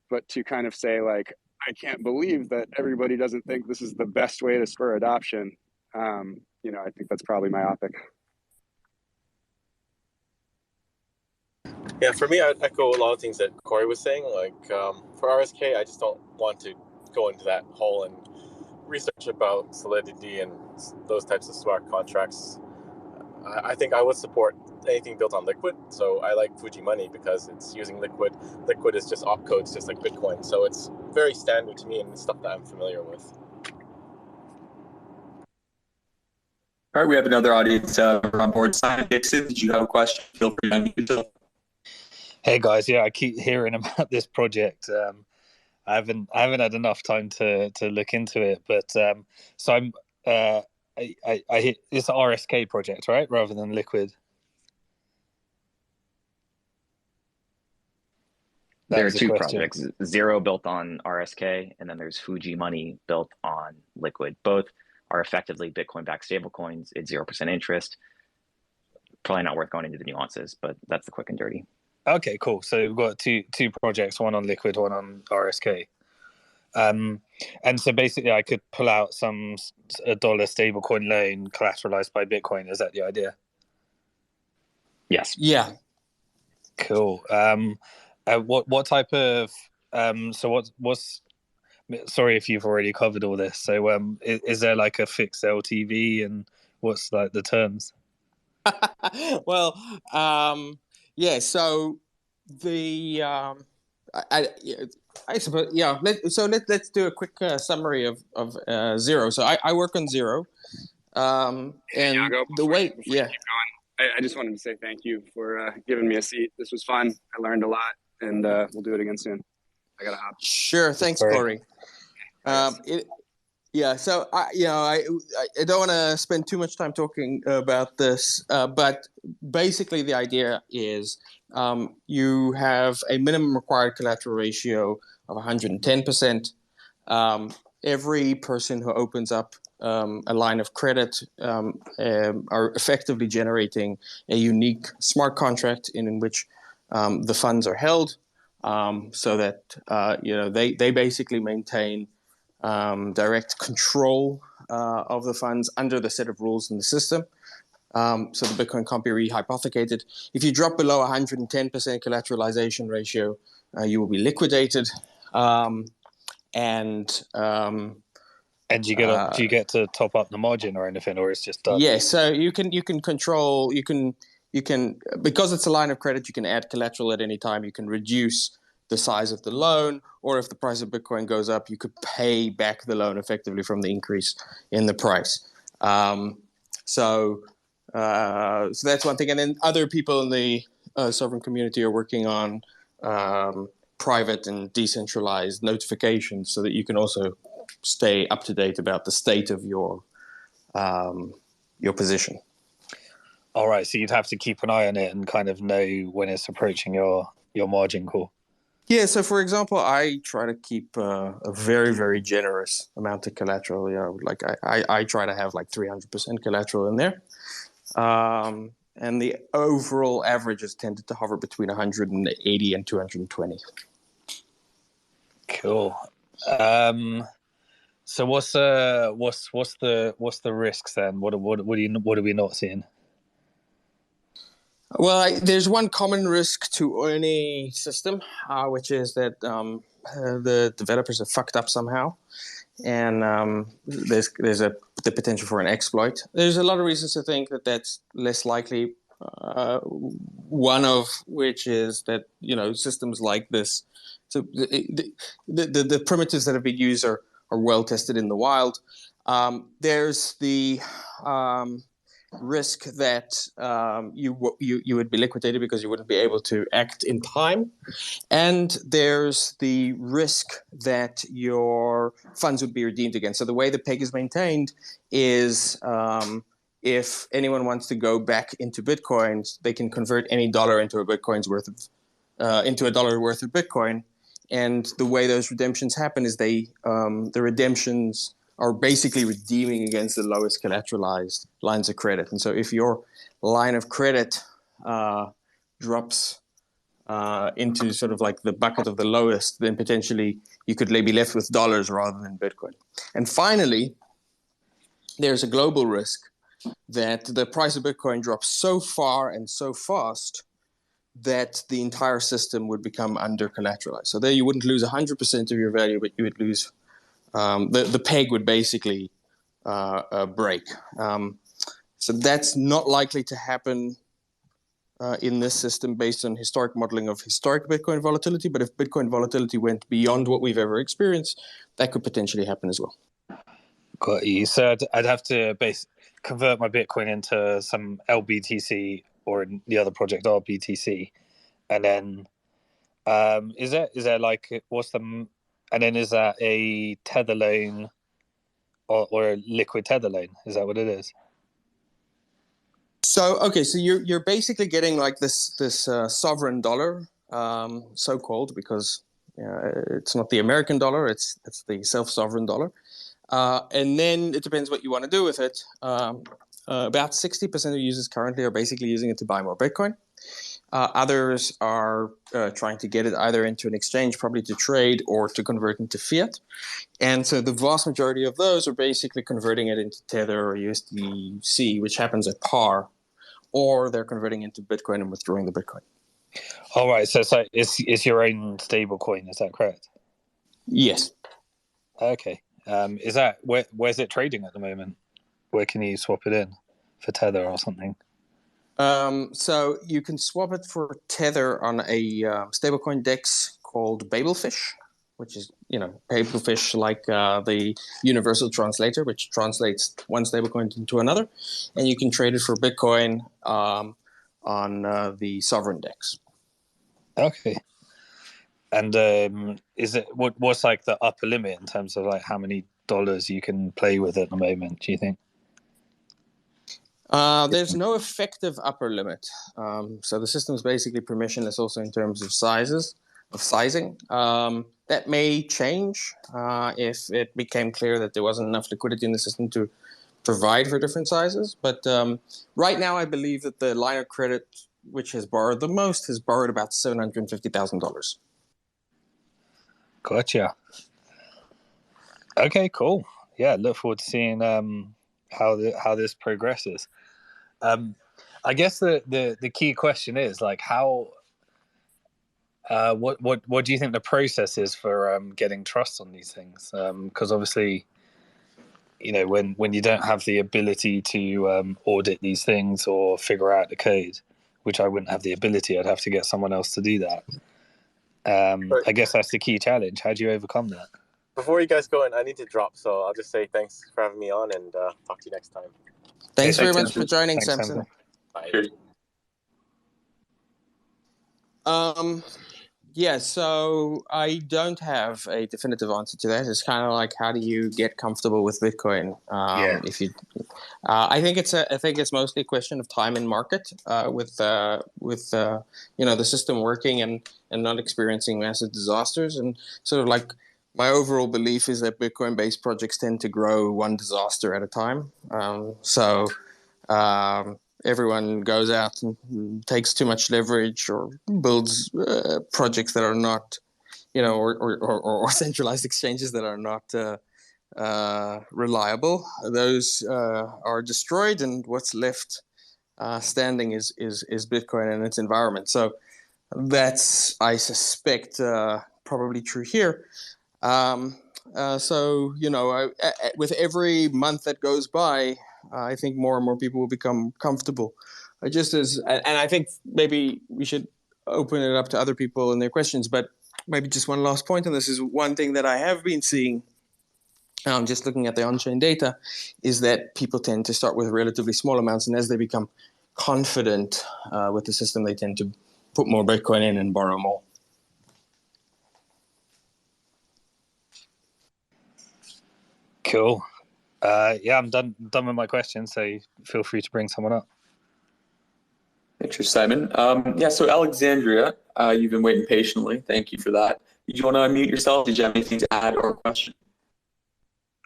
But to kind of say, like, I can't believe that everybody doesn't think this is the best way to spur adoption, you know, I think that's probably myopic. Yeah, for me, I'd echo a lot of things that Cory was saying. Like for RSK, I just don't want to go into that hole and research about Solidity and those types of smart contracts. I think I would support anything built on Liquid. So I like Fuji Money because it's using Liquid. Liquid is just opcodes, just like Bitcoin. So it's very standard to me and stuff that I'm familiar with. All right, we have another audience on board. Simon Dixon, did you have a question? Feel free to unmute yourself. Hey guys, yeah, I keep hearing about this project. I haven't had enough time to look into it, but so I'm I it's an RSK project, right, rather than Liquid. There are two projects: Zero built on RSK, and then there's Fuji Money built on Liquid. Both are effectively Bitcoin-backed stablecoins. It's 0% interest. Probably not worth going into the nuances, but that's the quick and dirty. Okay, cool. So we've got two projects, one on Liquid, one on RSK. And so basically I could pull out a dollar stablecoin loan collateralized by Bitcoin. Is that the idea? Yes. Yeah. Cool. What type of so what's sorry if you've already covered all this. So is there like a fixed LTV, and what's like the terms? Well, yeah. So the I suppose let's do a quick summary of Zero. So I work on Zero, and Yago, the way before you keep going, I just wanted to say thank you for giving me a seat. This was fun. I learned a lot, and we'll do it again soon. I gotta hop. Sure. Thanks, Cory. Yeah, so I don't want to spend too much time talking about this, but basically the idea is you have a minimum required collateral ratio of 110%. Every person who opens up a line of credit are effectively generating a unique smart contract in which the funds are held, so that they basically maintain direct control of the funds under the set of rules in the system. So the Bitcoin can't be rehypothecated. If you drop below 110% collateralization ratio, you will be liquidated. And do you get to top up the margin or anything, or it's just done? Yeah, so you can control, you can because it's a line of credit, you can add collateral at any time. You can reduce the size of the loan, or if the price of Bitcoin goes up, you could pay back the loan effectively from the increase in the price. So that's one thing. And then other people in the sovereign community are working on private and decentralized notifications so that you can also stay up to date about the state of your position. All right, so you'd have to keep an eye on it and kind of know when it's approaching your margin call. Yeah, so for example, I try to keep a very, very generous amount of collateral. Like I try to have like 300% collateral in there. And the overall average has tended to hover between 180 and 220. Cool. So what's the risks then? What are we not seeing? Well, there's one common risk to any system, which is that the developers have fucked up somehow, and there's the potential for an exploit. There's a lot of reasons to think that that's less likely. One of which is that systems like this, so the primitives that have been used are well tested in the wild. There's the risk that you would be liquidated because you wouldn't be able to act in time, and there's the risk that your funds would be redeemed again. So the way the peg is maintained is if anyone wants to go back into Bitcoins, they can convert any dollar into a Bitcoin's worth of into a dollar worth of Bitcoin, and the way those redemptions happen is the redemptions are basically redeeming against the lowest collateralized lines of credit. And so if your line of credit drops into sort of like the bucket of the lowest, then potentially you could be left with dollars rather than Bitcoin. And finally, there's a global risk that the price of Bitcoin drops so far and so fast that the entire system would become under-collateralized. So there you wouldn't lose 100% of your value, but you would lose the peg would basically break. So that's not likely to happen in this system based on historic modeling of historic Bitcoin volatility. But if Bitcoin volatility went beyond what we've ever experienced, that could potentially happen as well. Got you. So I'd have to convert my Bitcoin into some LBTC, or in the other project RBTC, and then is there like what's the and then is that a tether loan or a liquid tether loan? Is that what it is? So you're basically getting like this sovereign dollar, so called because it's not the American dollar, it's the self-sovereign dollar. And then it depends what you want to do with it. About 60% of users currently are basically using it to buy more Bitcoin. Others are trying to get it either into an exchange, probably to trade, or to convert into fiat. And so the vast majority of those are basically converting it into Tether or USDC, which happens at par, or they're converting into Bitcoin and withdrawing the Bitcoin. All right, so it's your own stable coin, is that correct? Yes. Okay. Is that where's it trading at the moment? Where can you swap it in for Tether or something? So you can swap it for Tether on a stablecoin DEX called Babelfish, which is, Babelfish like the universal translator, which translates one stablecoin into another, and you can trade it for Bitcoin on the Sovereign DEX. Okay. And is it what's like the upper limit in terms of like how many dollars you can play with at the moment, do you think? There's no effective upper limit. So the system is basically permissionless also in terms of sizing. That may change if it became clear that there wasn't enough liquidity in the system to provide for different sizes. But right now, I believe that the line of credit, which has borrowed the most, has borrowed about $750,000. Gotcha. Okay, cool. Yeah, look forward to seeing how this progresses. I guess the key question is like how what do you think the process is for getting trust on these things? Because obviously, when you don't have the ability to audit these things or figure out the code, which I wouldn't have the ability, I'd have to get someone else to do that. I guess that's the key challenge. How do you overcome that? Before you guys go in, I need to drop, so I'll just say thanks for having me on, and talk to you next time. Thanks very much for joining, Thanks, Samson. Bye. Yeah, so I don't have a definitive answer to that. It's kind of like, how do you get comfortable with Bitcoin? If you, I think it's mostly a question of time and market, with the system working and not experiencing massive disasters. And sort of like my overall belief is that Bitcoin-based projects tend to grow one disaster at a time. Everyone goes out and takes too much leverage or builds projects that are not, or centralized exchanges that are not reliable. Those are destroyed, and what's left standing is Bitcoin and its environment. So that's, I suspect, probably true here. With every month that goes by, I think more and more people will become comfortable. And I think maybe we should open it up to other people and their questions. But maybe just one last point, and this is one thing that I have been seeing, just looking at the on-chain data, is that people tend to start with relatively small amounts, and as they become confident with the system, they tend to put more Bitcoin in and borrow more. Cool. I'm done with my questions, so feel free to bring someone up. Thanks, Simon. So Alexandria, you've been waiting patiently. Thank you for that. Did you want to unmute yourself? Did you have anything to add or question?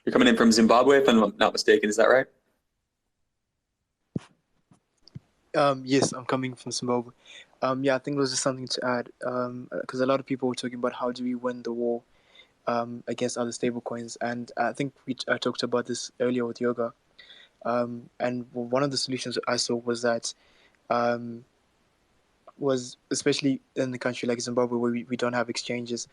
You're coming in from Zimbabwe, if I'm not mistaken. Is that right? Yes, I'm coming from Zimbabwe. I think there was just something to add, because a lot of people were talking about how do we win the war against other stablecoins, and I think I talked about this earlier with Yoga. And one of the solutions I saw was that, was especially in the country like Zimbabwe, where we don't have exchanges,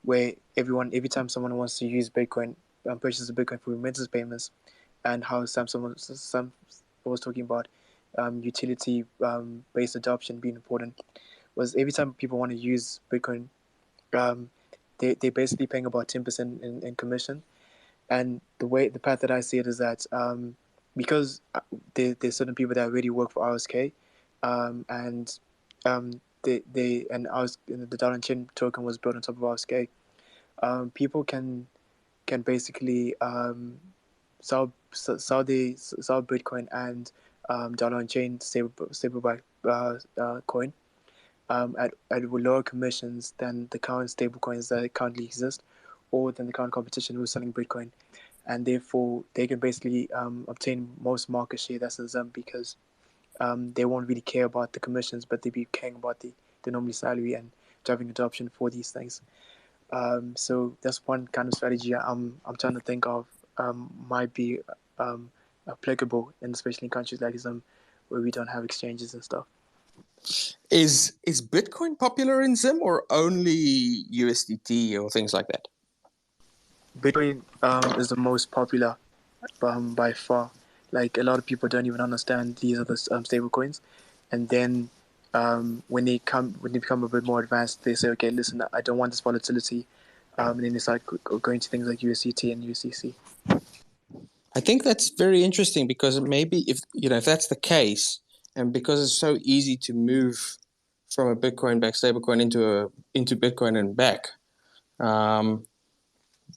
where every time someone wants to use Bitcoin, purchase a Bitcoin for remittance payments, and how Samson was talking about utility based adoption being important, was every time people want to use Bitcoin, they're basically paying about 10% in commission. And the path that I see it is that because there's certain people that already work for RSK, and the dollar chain token was built on top of RSK. People can basically sell Bitcoin and dollar on chain stable coin at lower commissions than the current stable coins that currently exist, or than the current competition who's selling Bitcoin, and therefore they can basically obtain most market share that's in Zim because they won't really care about the commissions, but they be caring about the normal salary and driving adoption for these things. So that's one kind of strategy I'm trying to think of might be applicable, and especially in countries like Zim where we don't have exchanges and stuff. Is Bitcoin popular in Zim or only USDT or things like that? Bitcoin is the most popular by far. Like a lot of people don't even understand these other stable coins, and then when they become a bit more advanced, they say, okay, listen, I don't want this volatility, and then they start going to things like USDT and USDC. I think that's very interesting because maybe if that's the case, and because it's so easy to move from a Bitcoin-backed stablecoin into Bitcoin and back,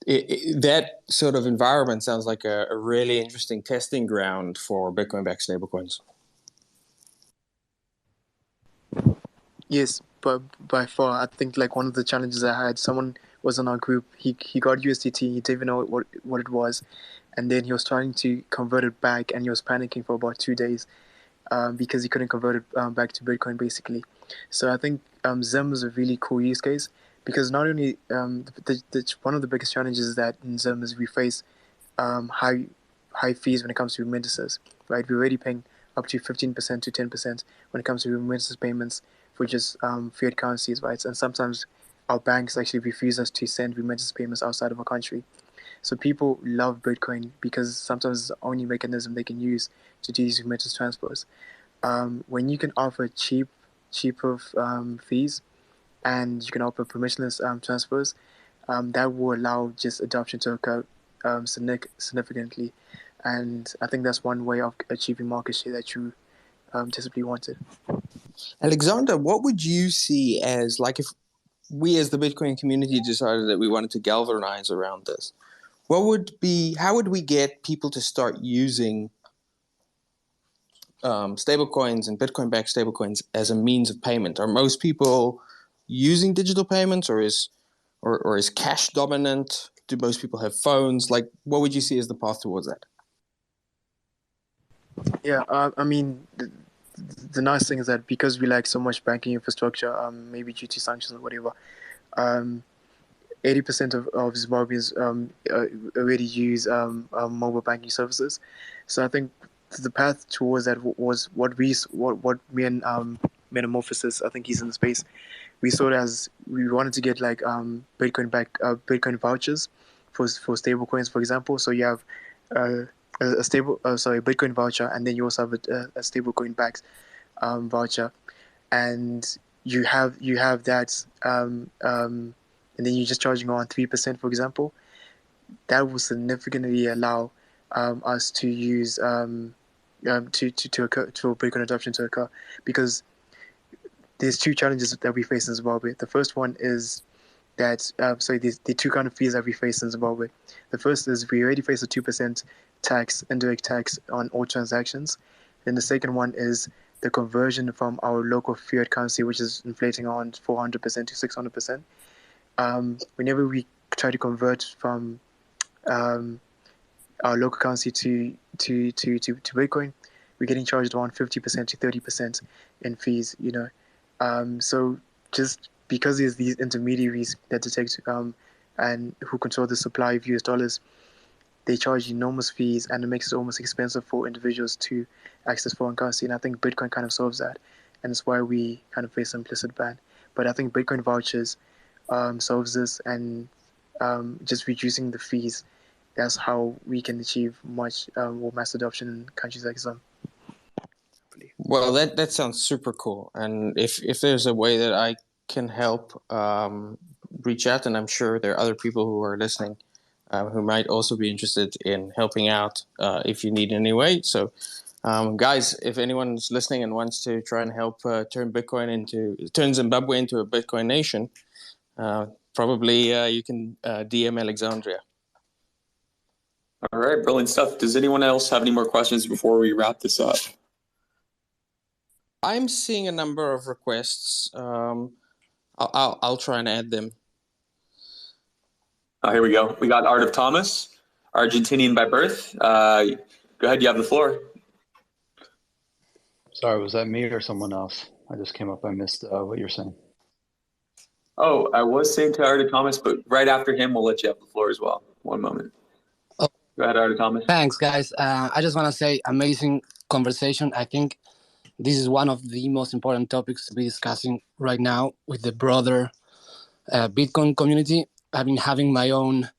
that sort of environment sounds like a really interesting testing ground for Bitcoin-backed stablecoins. Yes, but by far, I think like one of the challenges I had, someone was in our group. He got USDT. He didn't even know what it was, and then he was trying to convert it back, and he was panicking for about 2 days because he couldn't convert it back to Bitcoin, basically. So I think Zim is a really cool use case because not only one of the biggest challenges is that in Zim is we face high fees when it comes to remittances, right? We're already paying up to 15% to 10% when it comes to remittances payments for just fiat currencies, right? And sometimes our banks actually refuse us to send remittance payments outside of our country. So people love Bitcoin because sometimes it's the only mechanism they can use to do these remittance transfers. When you can offer cheaper fees and you can offer permissionless transfers, that will allow just adoption to occur significantly. And I think that's one way of achieving market share that you desperately wanted. Alexander, what would you see as, like, if we as the Bitcoin community decided that we wanted to galvanize around this? How would we get people to start using stablecoins and Bitcoin-backed stablecoins as a means of payment? Are most people using digital payments, or is cash dominant? Do most people have phones? Like, what would you see as the path towards that? Yeah, I mean, the nice thing is that because we lack so much banking infrastructure, maybe due to sanctions or whatever, 80% of Zimbabweans already use mobile banking services. So I think the path towards that was what me and Metamorphosis, I think he's in the space, we saw it as we wanted to get like Bitcoin vouchers for stable coins, for example. So you have a Bitcoin voucher, and then you also have a stablecoin backed voucher, and you have that, and then you're just charging around 3%, for example. That will significantly allow us to use to Bitcoin adoption to occur, because there's two challenges that we face in Zimbabwe. The first one is that there's the two kind of fees that we face in Zimbabwe. The first is we already face a 2% tax, indirect tax on all transactions. Then the second one is the conversion from our local fiat currency, which is inflating around 400% to 600%. Whenever we try to convert from our local currency to Bitcoin, we're getting charged around 50% to 30% in fees. So just because there's these intermediaries that detect and who control the supply of US dollars, they charge enormous fees, and it makes it almost expensive for individuals to access foreign currency. And I think Bitcoin kind of solves that, and it's why we kind of face an implicit ban. But I think Bitcoin vouchers solves this, and just reducing the fees. That's how we can achieve much more mass adoption in countries like Zim. Well, that sounds super cool. And if there's a way that I can help, reach out, and I'm sure there are other people who are listening who might also be interested in helping out if you need any way. So, guys, if anyone's listening and wants to try and help turn Zimbabwe into a Bitcoin nation, probably you can DM Alexandria. All right, brilliant stuff. Does anyone else have any more questions before we wrap this up? I'm seeing a number of requests. I'll try and add them. Oh, here we go. We got Art of Thomas, Argentinian by birth. Go ahead, you have the floor. Sorry, was that me or someone else? I just came up. I missed what you're saying. Oh, I was saying to Art of Thomas, but right after him, we'll let you have the floor as well. One moment. Oh, go ahead, Art of Thomas. Thanks, guys. I just want to say, amazing conversation. I think this is one of the most important topics to be discussing right now with the broader Bitcoin community. I've been having my own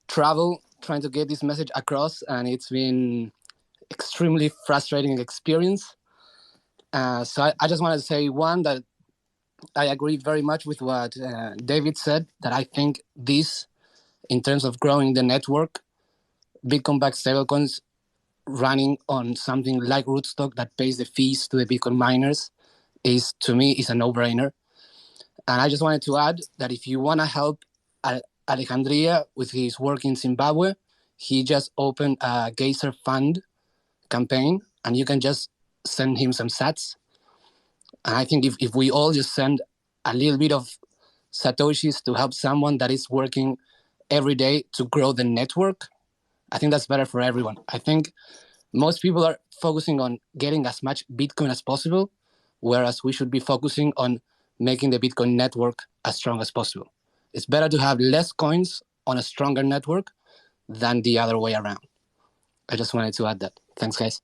travel trying to get this message across, and it's been extremely frustrating experience. So I just wanted to say, one, that I agree very much with what David said, that I think this, in terms of growing the network, Bitcoin-backed stablecoins running on something like Rootstock that pays the fees to the Bitcoin miners is, to me, is a no-brainer. And I just wanted to add that if you want to help Alejandria with his work in Zimbabwe, he just opened a Geyser Fund campaign, and you can just send him some sats. And I think if we all just send a little bit of Satoshis to help someone that is working every day to grow the network, I think that's better for everyone. I think most people are focusing on getting as much Bitcoin as possible, whereas we should be focusing on making the Bitcoin network as strong as possible. It's better to have less coins on a stronger network than the other way around. I just wanted to add that. Thanks, guys.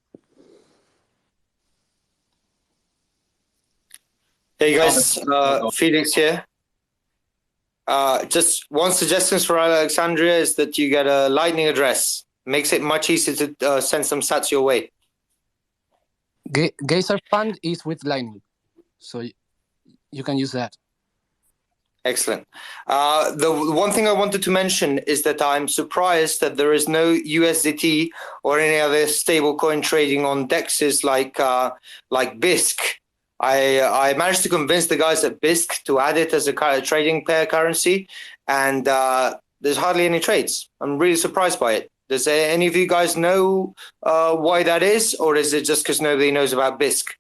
Hey guys, Felix here. Just one suggestion for Alexandria is that you get a Lightning address. Makes it much easier to send some sats your way. Geyser Fund is with Lightning, so you can use that. Excellent. The one thing I wanted to mention is that I'm surprised that there is no USDT or any other stablecoin trading on dexes like BISC. I managed to convince the guys at BISC to add it as a trading pair currency, and there's hardly any trades. I'm really surprised by it. Does any of you guys know why that is, or is it just because nobody knows about BISC?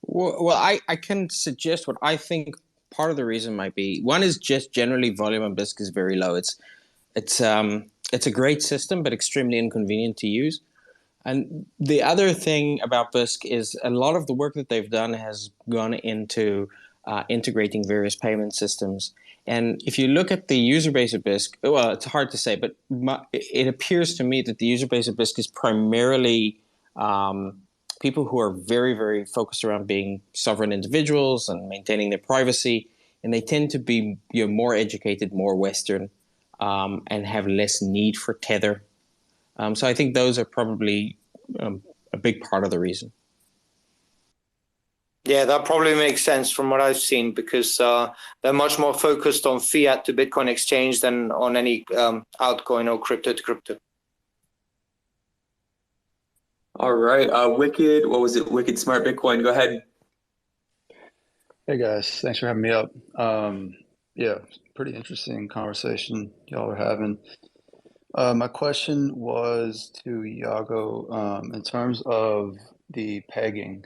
Well, I can suggest what I think part of the reason might be. One is just generally volume on BISC is very low. It's a great system, but extremely inconvenient to use. And the other thing about BISC is a lot of the work that they've done has gone into integrating various payment systems. And if you look at the user base of BISC, well, it's hard to say, but it appears to me that the user base of BISC is primarily people who are very, very focused around being sovereign individuals and maintaining their privacy. And they tend to be more educated, more Western, and have less need for tether. So I think those are probably a big part of the reason. Yeah, that probably makes sense from what I've seen, because they're much more focused on fiat to Bitcoin exchange than on any altcoin or crypto to crypto. All right. Wicked, what was it? Wicked Smart Bitcoin. Go ahead. Hey guys, thanks for having me up. Yeah, pretty interesting conversation y'all are having. My question was to Yago in terms of the pegging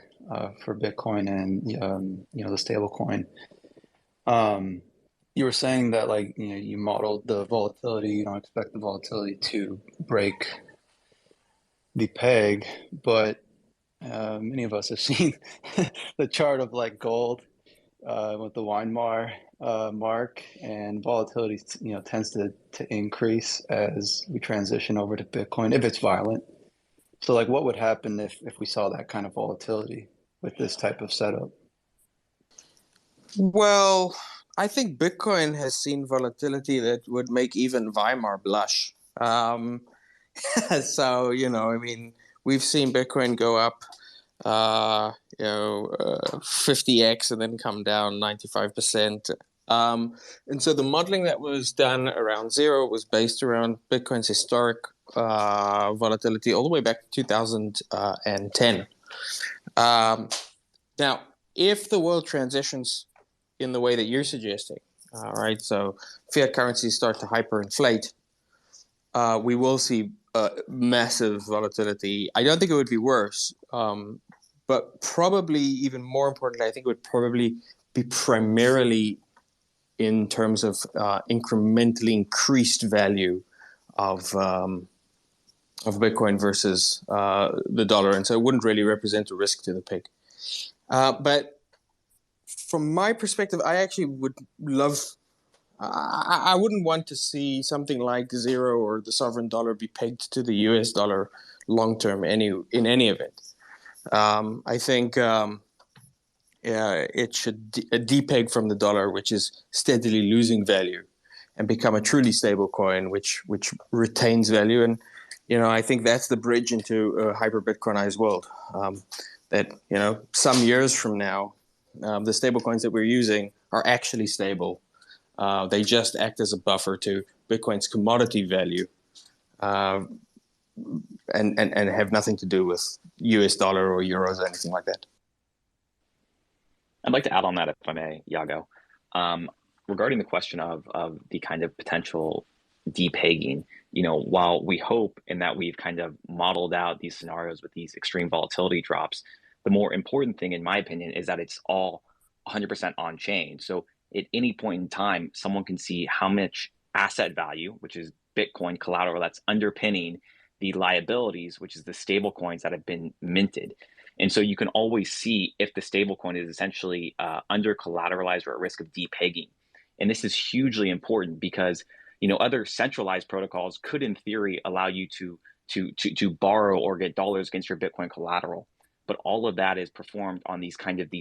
for Bitcoin and the stable coin. You were saying that you modeled the volatility. You don't expect the volatility to break the peg, but many of us have seen the chart of gold with the Weimar mark, and volatility tends to increase as we transition over to Bitcoin if it's violent. So what would happen if we saw that kind of volatility with this type of setup? Well, I think Bitcoin has seen volatility that would make even Weimar blush. So, we've seen Bitcoin go up 50x and then come down 95%. And so the modeling that was done around zero was based around Bitcoin's historic volatility all the way back to 2010. Now, if the world transitions in the way that you're suggesting, right, so fiat currencies start to hyperinflate, we will see massive volatility. I don't think it would be worse, but probably even more importantly, I think it would probably be primarily in terms of incrementally increased value of Bitcoin versus the dollar, and so it wouldn't really represent a risk to the pig. But from my perspective, I actually would love. I wouldn't want to see something like zero or the sovereign dollar be pegged to the US dollar long term in any event. I think it should depeg from the dollar, which is steadily losing value, and become a truly stable coin, which retains value. And I think that's the bridge into a hyper-Bitcoinized world. That some years from now, the stable coins that we're using are actually stable. They just act as a buffer to Bitcoin's commodity value, and have nothing to do with US dollar or euros or anything like that. I'd like to add on that, if I may, Yago. Regarding the question of the kind of potential depegging, while we hope in that we've kind of modeled out these scenarios with these extreme volatility drops, the more important thing, in my opinion, is that it's all 100% on chain. So at any point in time, someone can see how much asset value, which is Bitcoin collateral, that's underpinning the liabilities, which is the stable coins that have been minted. And so you can always see if the stablecoin is essentially under collateralized or at risk of depegging. And this is hugely important because other centralized protocols could, in theory, allow you to borrow or get dollars against your Bitcoin collateral. But all of that is performed on these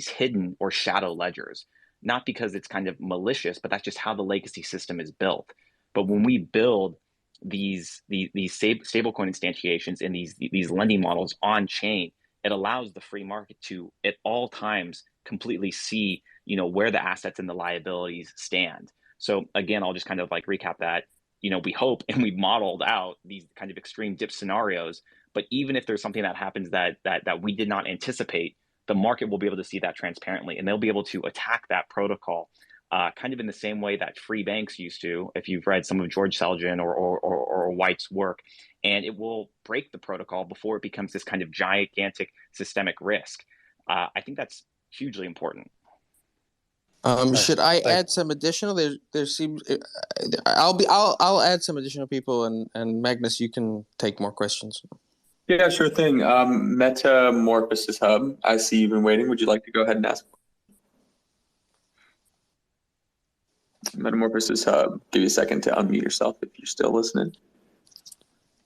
hidden or shadow ledgers, not because it's kind of malicious, but that's just how the legacy system is built. But when we build these stablecoin instantiations and these lending models on chain, it allows the free market to, at all times, completely see, where the assets and the liabilities stand. So again, I'll just kind of recap that. We hope and we've modeled out these kind of extreme dip scenarios, but even if there's something that happens that we did not anticipate, the market will be able to see that transparently, and they'll be able to attack that protocol kind of in the same way that free banks used to, if you've read some of George Selgin or White's work, and it will break the protocol before it becomes this kind of gigantic systemic risk. I think that's hugely important. Should I add some additional? There seems I'll add some additional people, and Magnus, you can take more questions. Yeah, sure thing. Metamorphosis Hub, I see you've been waiting. Would you like to go ahead and ask? Metamorphosis Hub, give you a second to unmute yourself if you're still listening.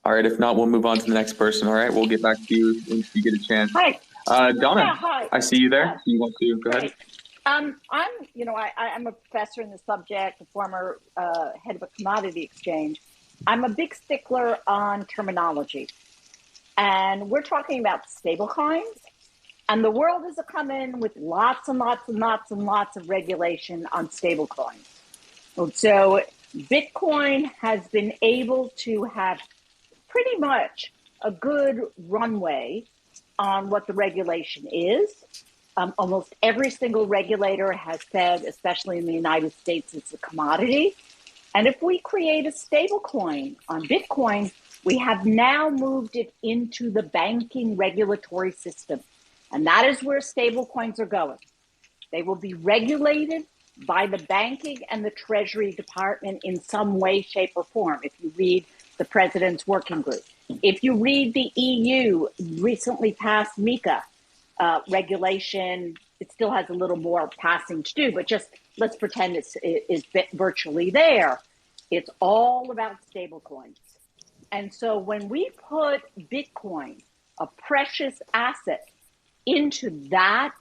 All right, if not, we'll move on to the next person. All right, we'll get back to you if you get a chance. Hi. Donna, Yeah, hi. I see you there. You want to go ahead? I'm a professor in the subject, a former head of a commodity exchange. I'm a big stickler on terminology. And we're talking about stable coins. And the world is coming with lots and lots and lots and lots of regulation on stable coins. So Bitcoin has been able to have pretty much a good runway on what the regulation is. Almost every single regulator has said, especially in the United States, it's a commodity. And if we create a stable coin on Bitcoin, we have now moved it into the banking regulatory system. And that is where stable coins are going. They will be regulated by the banking and the Treasury Department in some way, shape, or form. If you read the President's Working Group, if you read the EU recently passed MiCA regulation, it still has a little more passing to do, but just let's pretend it's virtually there. It's all about stable coins. And so when we put Bitcoin, a precious asset, into that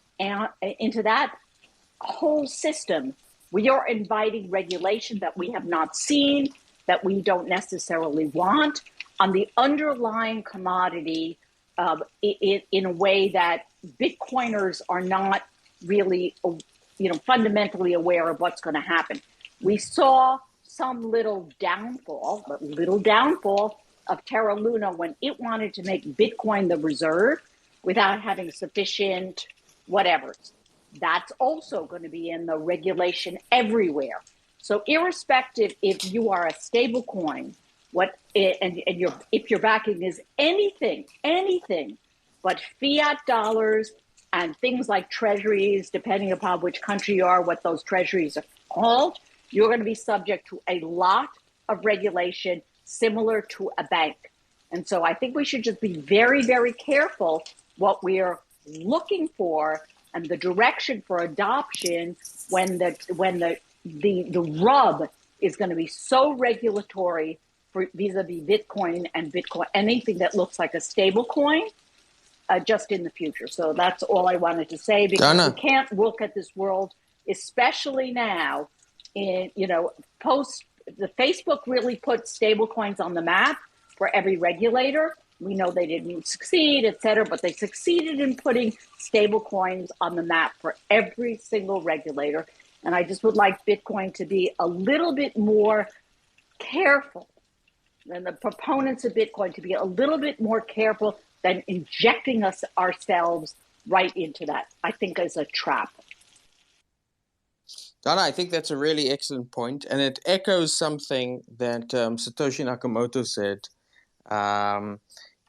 whole system, we are inviting regulation that we have not seen, that we don't necessarily want, on the underlying commodity in a way that Bitcoiners are not really, fundamentally aware of what's going to happen. We saw some little downfall of Terra Luna when it wanted to make Bitcoin the reserve without having sufficient whatever. That's also going to be in the regulation everywhere. So irrespective if you are a stable coin, if your backing is anything but fiat dollars and things like treasuries, depending upon which country you are, what those treasuries are called, you're going to be subject to a lot of regulation similar to a bank. And so I think we should just be very, very careful what we are looking for and the direction for adoption when the rub is going to be so regulatory for vis-a-vis Bitcoin and Bitcoin, anything that looks like a stable coin, just in the future. So that's all I wanted to say, because Donna, we can't look at this world, especially now, in, post the Facebook really put stable coins on the map for every regulator. We know they didn't succeed, et cetera, but they succeeded in putting stable coins on the map for every single regulator. And I just would like Bitcoin to be a little bit more careful, and the proponents of Bitcoin to be a little bit more careful than injecting ourselves right into that. I think is a trap. Donna, I think that's a really excellent point, and it echoes something that Satoshi Nakamoto said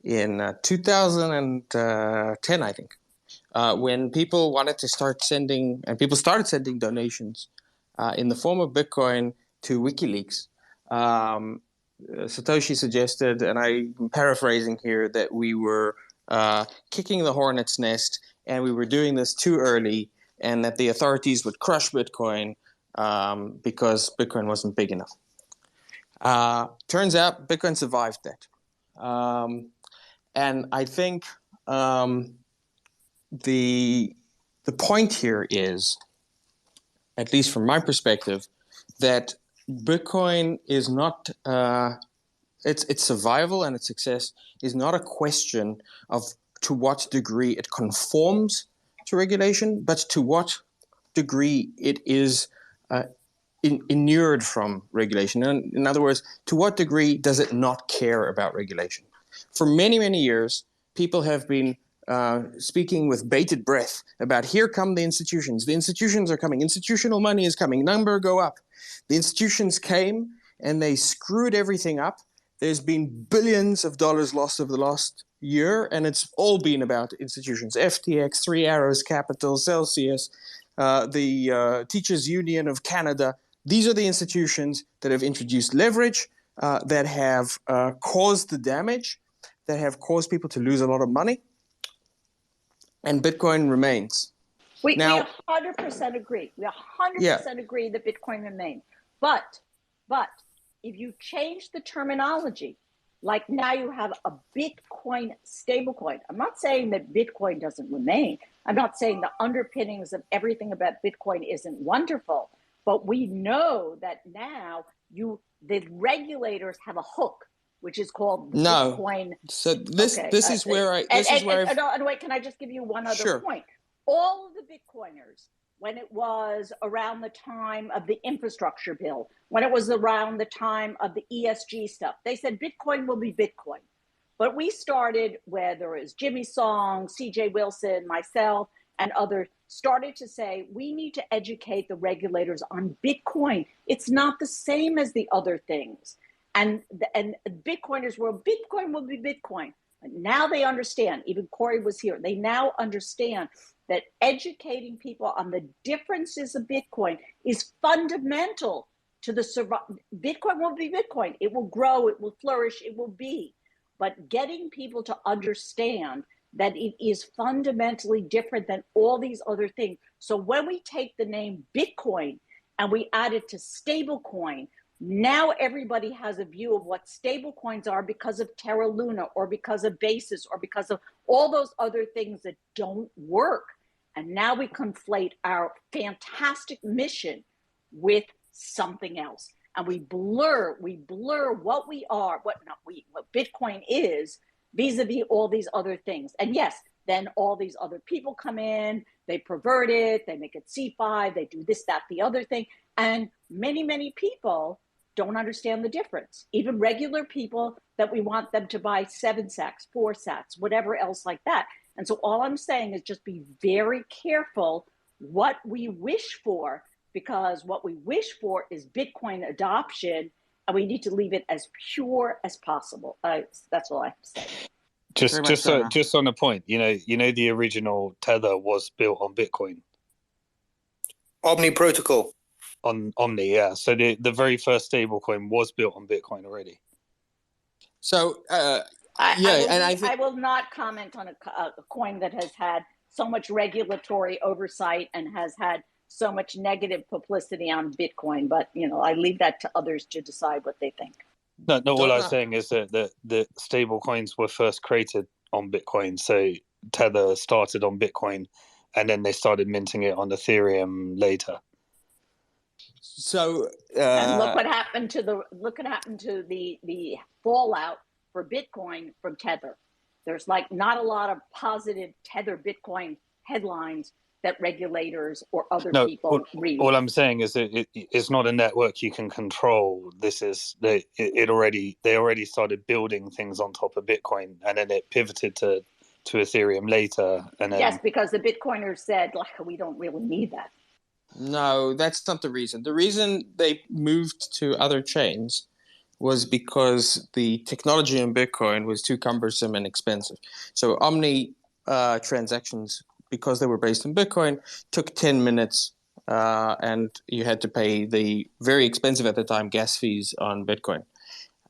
in 2010, I think, when people wanted to start sending, and people started sending donations in the form of Bitcoin to WikiLeaks. Satoshi suggested, and I'm paraphrasing here, that we were kicking the hornet's nest, and we were doing this too early, and that the authorities would crush Bitcoin because Bitcoin wasn't big enough. Turns out Bitcoin survived that. And I think the point here is, at least from my perspective, that Bitcoin is not, its survival and its success is not a question of to what degree it conforms to regulation, but to what degree it is inured from regulation. In other words, to what degree does it not care about regulation? For many, many years, people have been speaking with bated breath about, here come the institutions. The institutions are coming. Institutional money is coming. Number go up. The institutions came and they screwed everything up. There's been billions of dollars lost over the last year, and it's all been about institutions. FTX, Three Arrows Capital, Celsius, the Teachers Union of Canada. These are the institutions that have introduced leverage, that have caused the damage, that have caused people to lose a lot of money, and Bitcoin remains. We 100% agree. We 100% agree that Bitcoin remains. But if you change the terminology, like now you have a Bitcoin stablecoin. I'm not saying that Bitcoin doesn't remain. I'm not saying the underpinnings of everything about Bitcoin isn't wonderful. But we know that now the regulators have a hook, which is called Bitcoin. So this is where I wait, can I just give you one other point? All of the Bitcoiners, when it was around the time of the infrastructure bill, when it was around the time of the ESG stuff, they said Bitcoin will be Bitcoin. But we started, whether it was Jimmy Song, CJ Wilson, myself, and others, started to say, we need to educate the regulators on Bitcoin. It's not the same as the other things. And Bitcoiners were, Bitcoin will be Bitcoin. And now they understand, even Cory was here, they now understand that educating people on the differences of Bitcoin is fundamental to the survival. Bitcoin will be Bitcoin. It will grow, it will flourish, it will be. But getting people to understand that it is fundamentally different than all these other things. So when we take the name Bitcoin and we add it to stablecoin, now everybody has a view of what stablecoins are because of Terra Luna or because of Basis or because of all those other things that don't work. And now we conflate our fantastic mission with something else. And we blur what we are, what Bitcoin is, vis-a-vis all these other things. And yes, then all these other people come in, they pervert it, they make it C5, they do this, that, the other thing. And many, many people don't understand the difference. Even regular people that we want them to buy 7 sats, 4 sats, whatever else like that. And so all I'm saying is just be very careful what we wish for, because what we wish for is Bitcoin adoption, and we need to leave it as pure as possible. That's all I have to say. Just on the point, the original Tether was built on Bitcoin. Omni protocol. on Omni, yeah. So the very first stablecoin was built on Bitcoin already. So I will not comment on a coin that has had so much regulatory oversight and has had so much negative publicity on Bitcoin. But I leave that to others to decide what they think. No. All I was saying is that the stable coins were first created on Bitcoin. So Tether started on Bitcoin, and then they started minting it on Ethereum later. So and look what happened to the fallout for Bitcoin from Tether. There's not a lot of positive Tether Bitcoin headlines that regulators or other people read. All I'm saying is that it's not a network you can control. This is they already started building things on top of Bitcoin, and then it pivoted to Ethereum later. And then, yes, because the Bitcoiners said, we don't really need that. No, that's not the reason. The reason they moved to other chains was because the technology in Bitcoin was too cumbersome and expensive. So Omni transactions, because they were based on Bitcoin, took 10 minutes, and you had to pay the very expensive at the time gas fees on Bitcoin.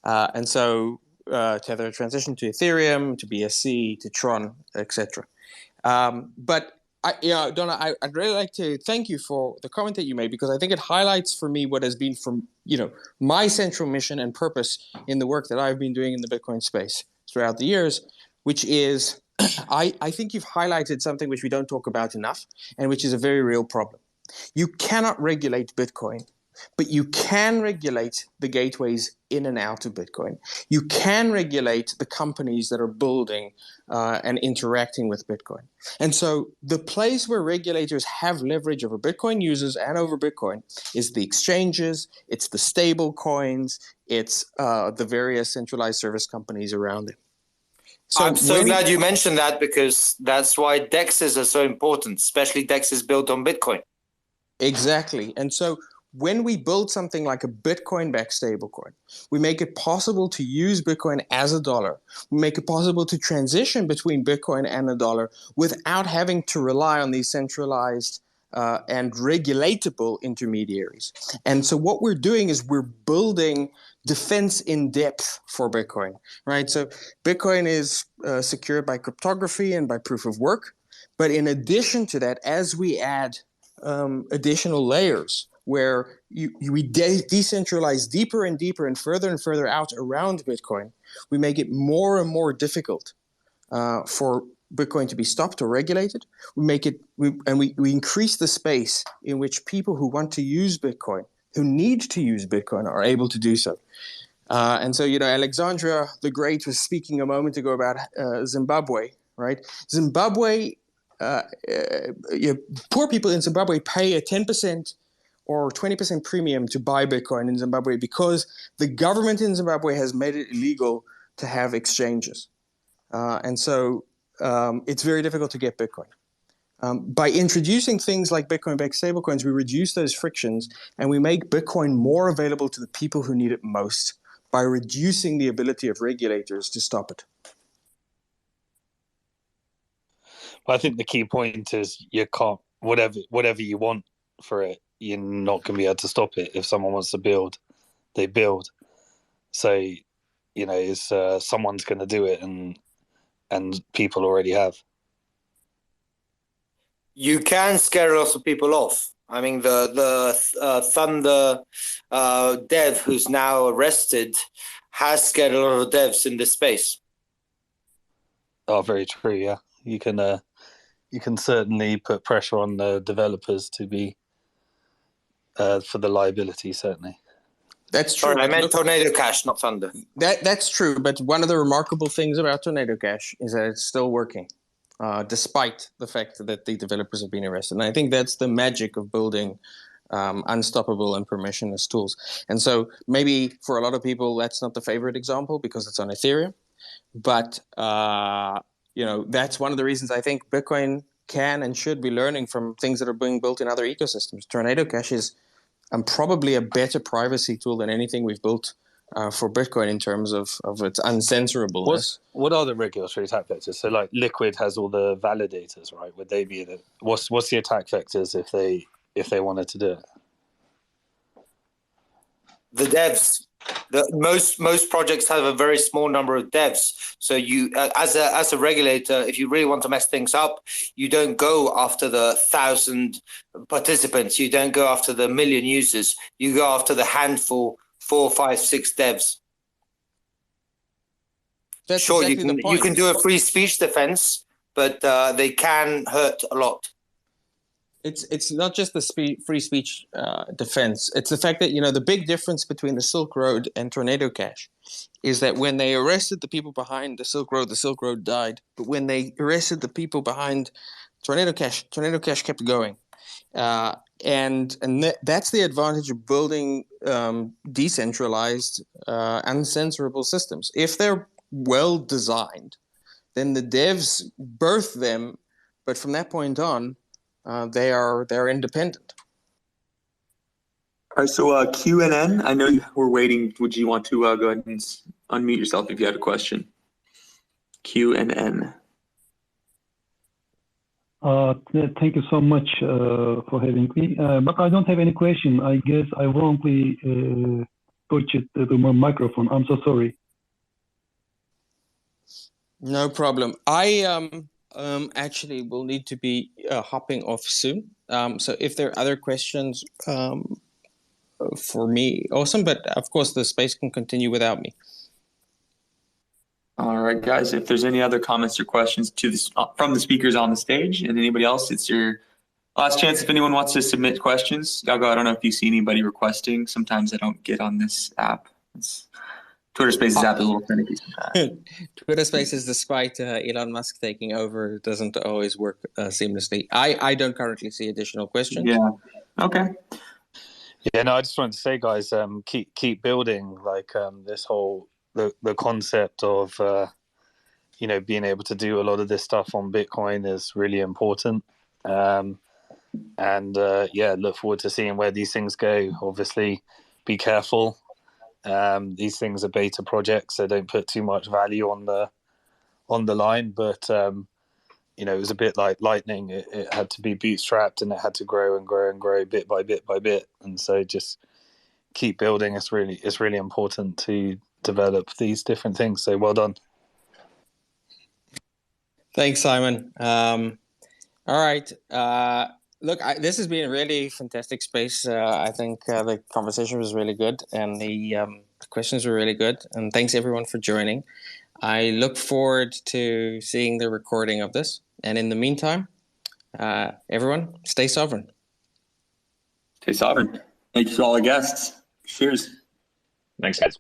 And so Tether transitioned to Ethereum, to BSC, to Tron, etc. But Donna, I'd really like to thank you for the comment that you made, because I think it highlights for me what has been from my central mission and purpose in the work that I've been doing in the Bitcoin space throughout the years, which is I think you've highlighted something which we don't talk about enough, and which is a very real problem. You cannot regulate Bitcoin, but you can regulate the gateways in and out of Bitcoin. You can regulate the companies that are building and interacting with Bitcoin. And so the place where regulators have leverage over Bitcoin users and over Bitcoin is the exchanges, it's the stable coins, it's the various centralized service companies around it. So I'm so glad you mentioned that, because that's why DEXs are so important, especially DEXs built on Bitcoin. Exactly. And so when we build something like a Bitcoin-backed stablecoin, we make it possible to use Bitcoin as a dollar. We make it possible to transition between Bitcoin and a dollar without having to rely on these centralized and regulatable intermediaries. And so what we're doing is we're building defense in depth for Bitcoin, right? So Bitcoin is secured by cryptography and by proof of work. But in addition to that, as we add additional layers where we decentralize deeper and deeper and further out around Bitcoin, we make it more and more difficult for Bitcoin to be stopped or regulated. We increase the space in which people who want to use Bitcoin, who need to use Bitcoin, are able to do so. And so, Alexandria the Great was speaking a moment ago about Zimbabwe, right? Zimbabwe, poor people in Zimbabwe pay a 10% or 20% premium to buy Bitcoin in Zimbabwe because the government in Zimbabwe has made it illegal to have exchanges. And so it's very difficult to get Bitcoin. By introducing things like Bitcoin-backed stablecoins, we reduce those frictions and we make Bitcoin more available to the people who need it most by reducing the ability of regulators to stop it. I think the key point is you can't, whatever you want for it, you're not going to be able to stop it. If someone wants to build, they build. So, it's someone's going to do it, and people already have. You can scare lots of people off. I mean, the Thunder dev who's now arrested has scared a lot of devs in this space. Oh, very true. Yeah, you can certainly put pressure on the developers to be for the liability. Certainly, that's true. Sorry, I meant Tornado Cash, not Thunder. That's true. But one of the remarkable things about Tornado Cash is that it's still working, despite the fact that the developers have been arrested. And I think that's the magic of building unstoppable and permissionless tools. And so maybe for a lot of people, that's not the favorite example because it's on Ethereum. But that's one of the reasons I think Bitcoin can and should be learning from things that are being built in other ecosystems. Tornado Cash is probably a better privacy tool than anything we've built for Bitcoin in terms of its uncensorableness. What are the regulatory attack vectors? So, like Liquid has all the validators, right? Would they be what's the attack vectors if they wanted to do it? the devs. Most projects have a very small number of devs. So you, as a regulator, if you really want to mess things up, you don't go after the 1,000 participants. You don't go after the million users. You go after the handful, 4, 5, 6 devs. That's sure, exactly the point. you can do a free speech defense, but they can hurt a lot. It's not just the free speech defense. It's the fact that, the big difference between the Silk Road and Tornado Cash is that when they arrested the people behind the Silk Road died. But when they arrested the people behind Tornado Cash kept going. And that's the advantage of building decentralized, uncensorable systems. If they're well designed, then the devs birth them, but from that point on, they're independent. All right, so Q&N, I know you were waiting. Would you want to go ahead and unmute yourself if you had a question? Q&N. Thank you so much for having me. But I don't have any question. I guess I wrongly purchased the microphone. I'm so sorry. No problem. I actually will need to be hopping off soon. So if there are other questions for me, awesome. But of course, the space can continue without me. All right, guys. If there's any other comments or questions to this from the speakers on the stage, and anybody else, it's your last chance. If anyone wants to submit questions, Yago, I don't know if you see anybody requesting. Sometimes I don't get on this app. Twitter Spaces app is a little finicky sometimes. Twitter Spaces, despite Elon Musk taking over, doesn't always work seamlessly. I don't currently see additional questions. Yeah. Okay. Yeah, no, I just wanted to say, guys, keep building. Like this whole the concept of being able to do a lot of this stuff on Bitcoin is really important. And look forward to seeing where these things go. Obviously, be careful. These things are beta projects, so don't put too much value on the line. But it was a bit like lightning. It had to be bootstrapped, and it had to grow and grow and grow bit by bit by bit. And so just keep building. It's really important to develop these different things. So well done. Thanks, Simon. All right. Look, this has been a really fantastic space. I think the conversation was really good, and the questions were really good. And thanks, everyone, for joining. I look forward to seeing the recording of this. And in the meantime, everyone, stay sovereign. Stay sovereign. Thank you to all our guests. Cheers. Thanks, guys.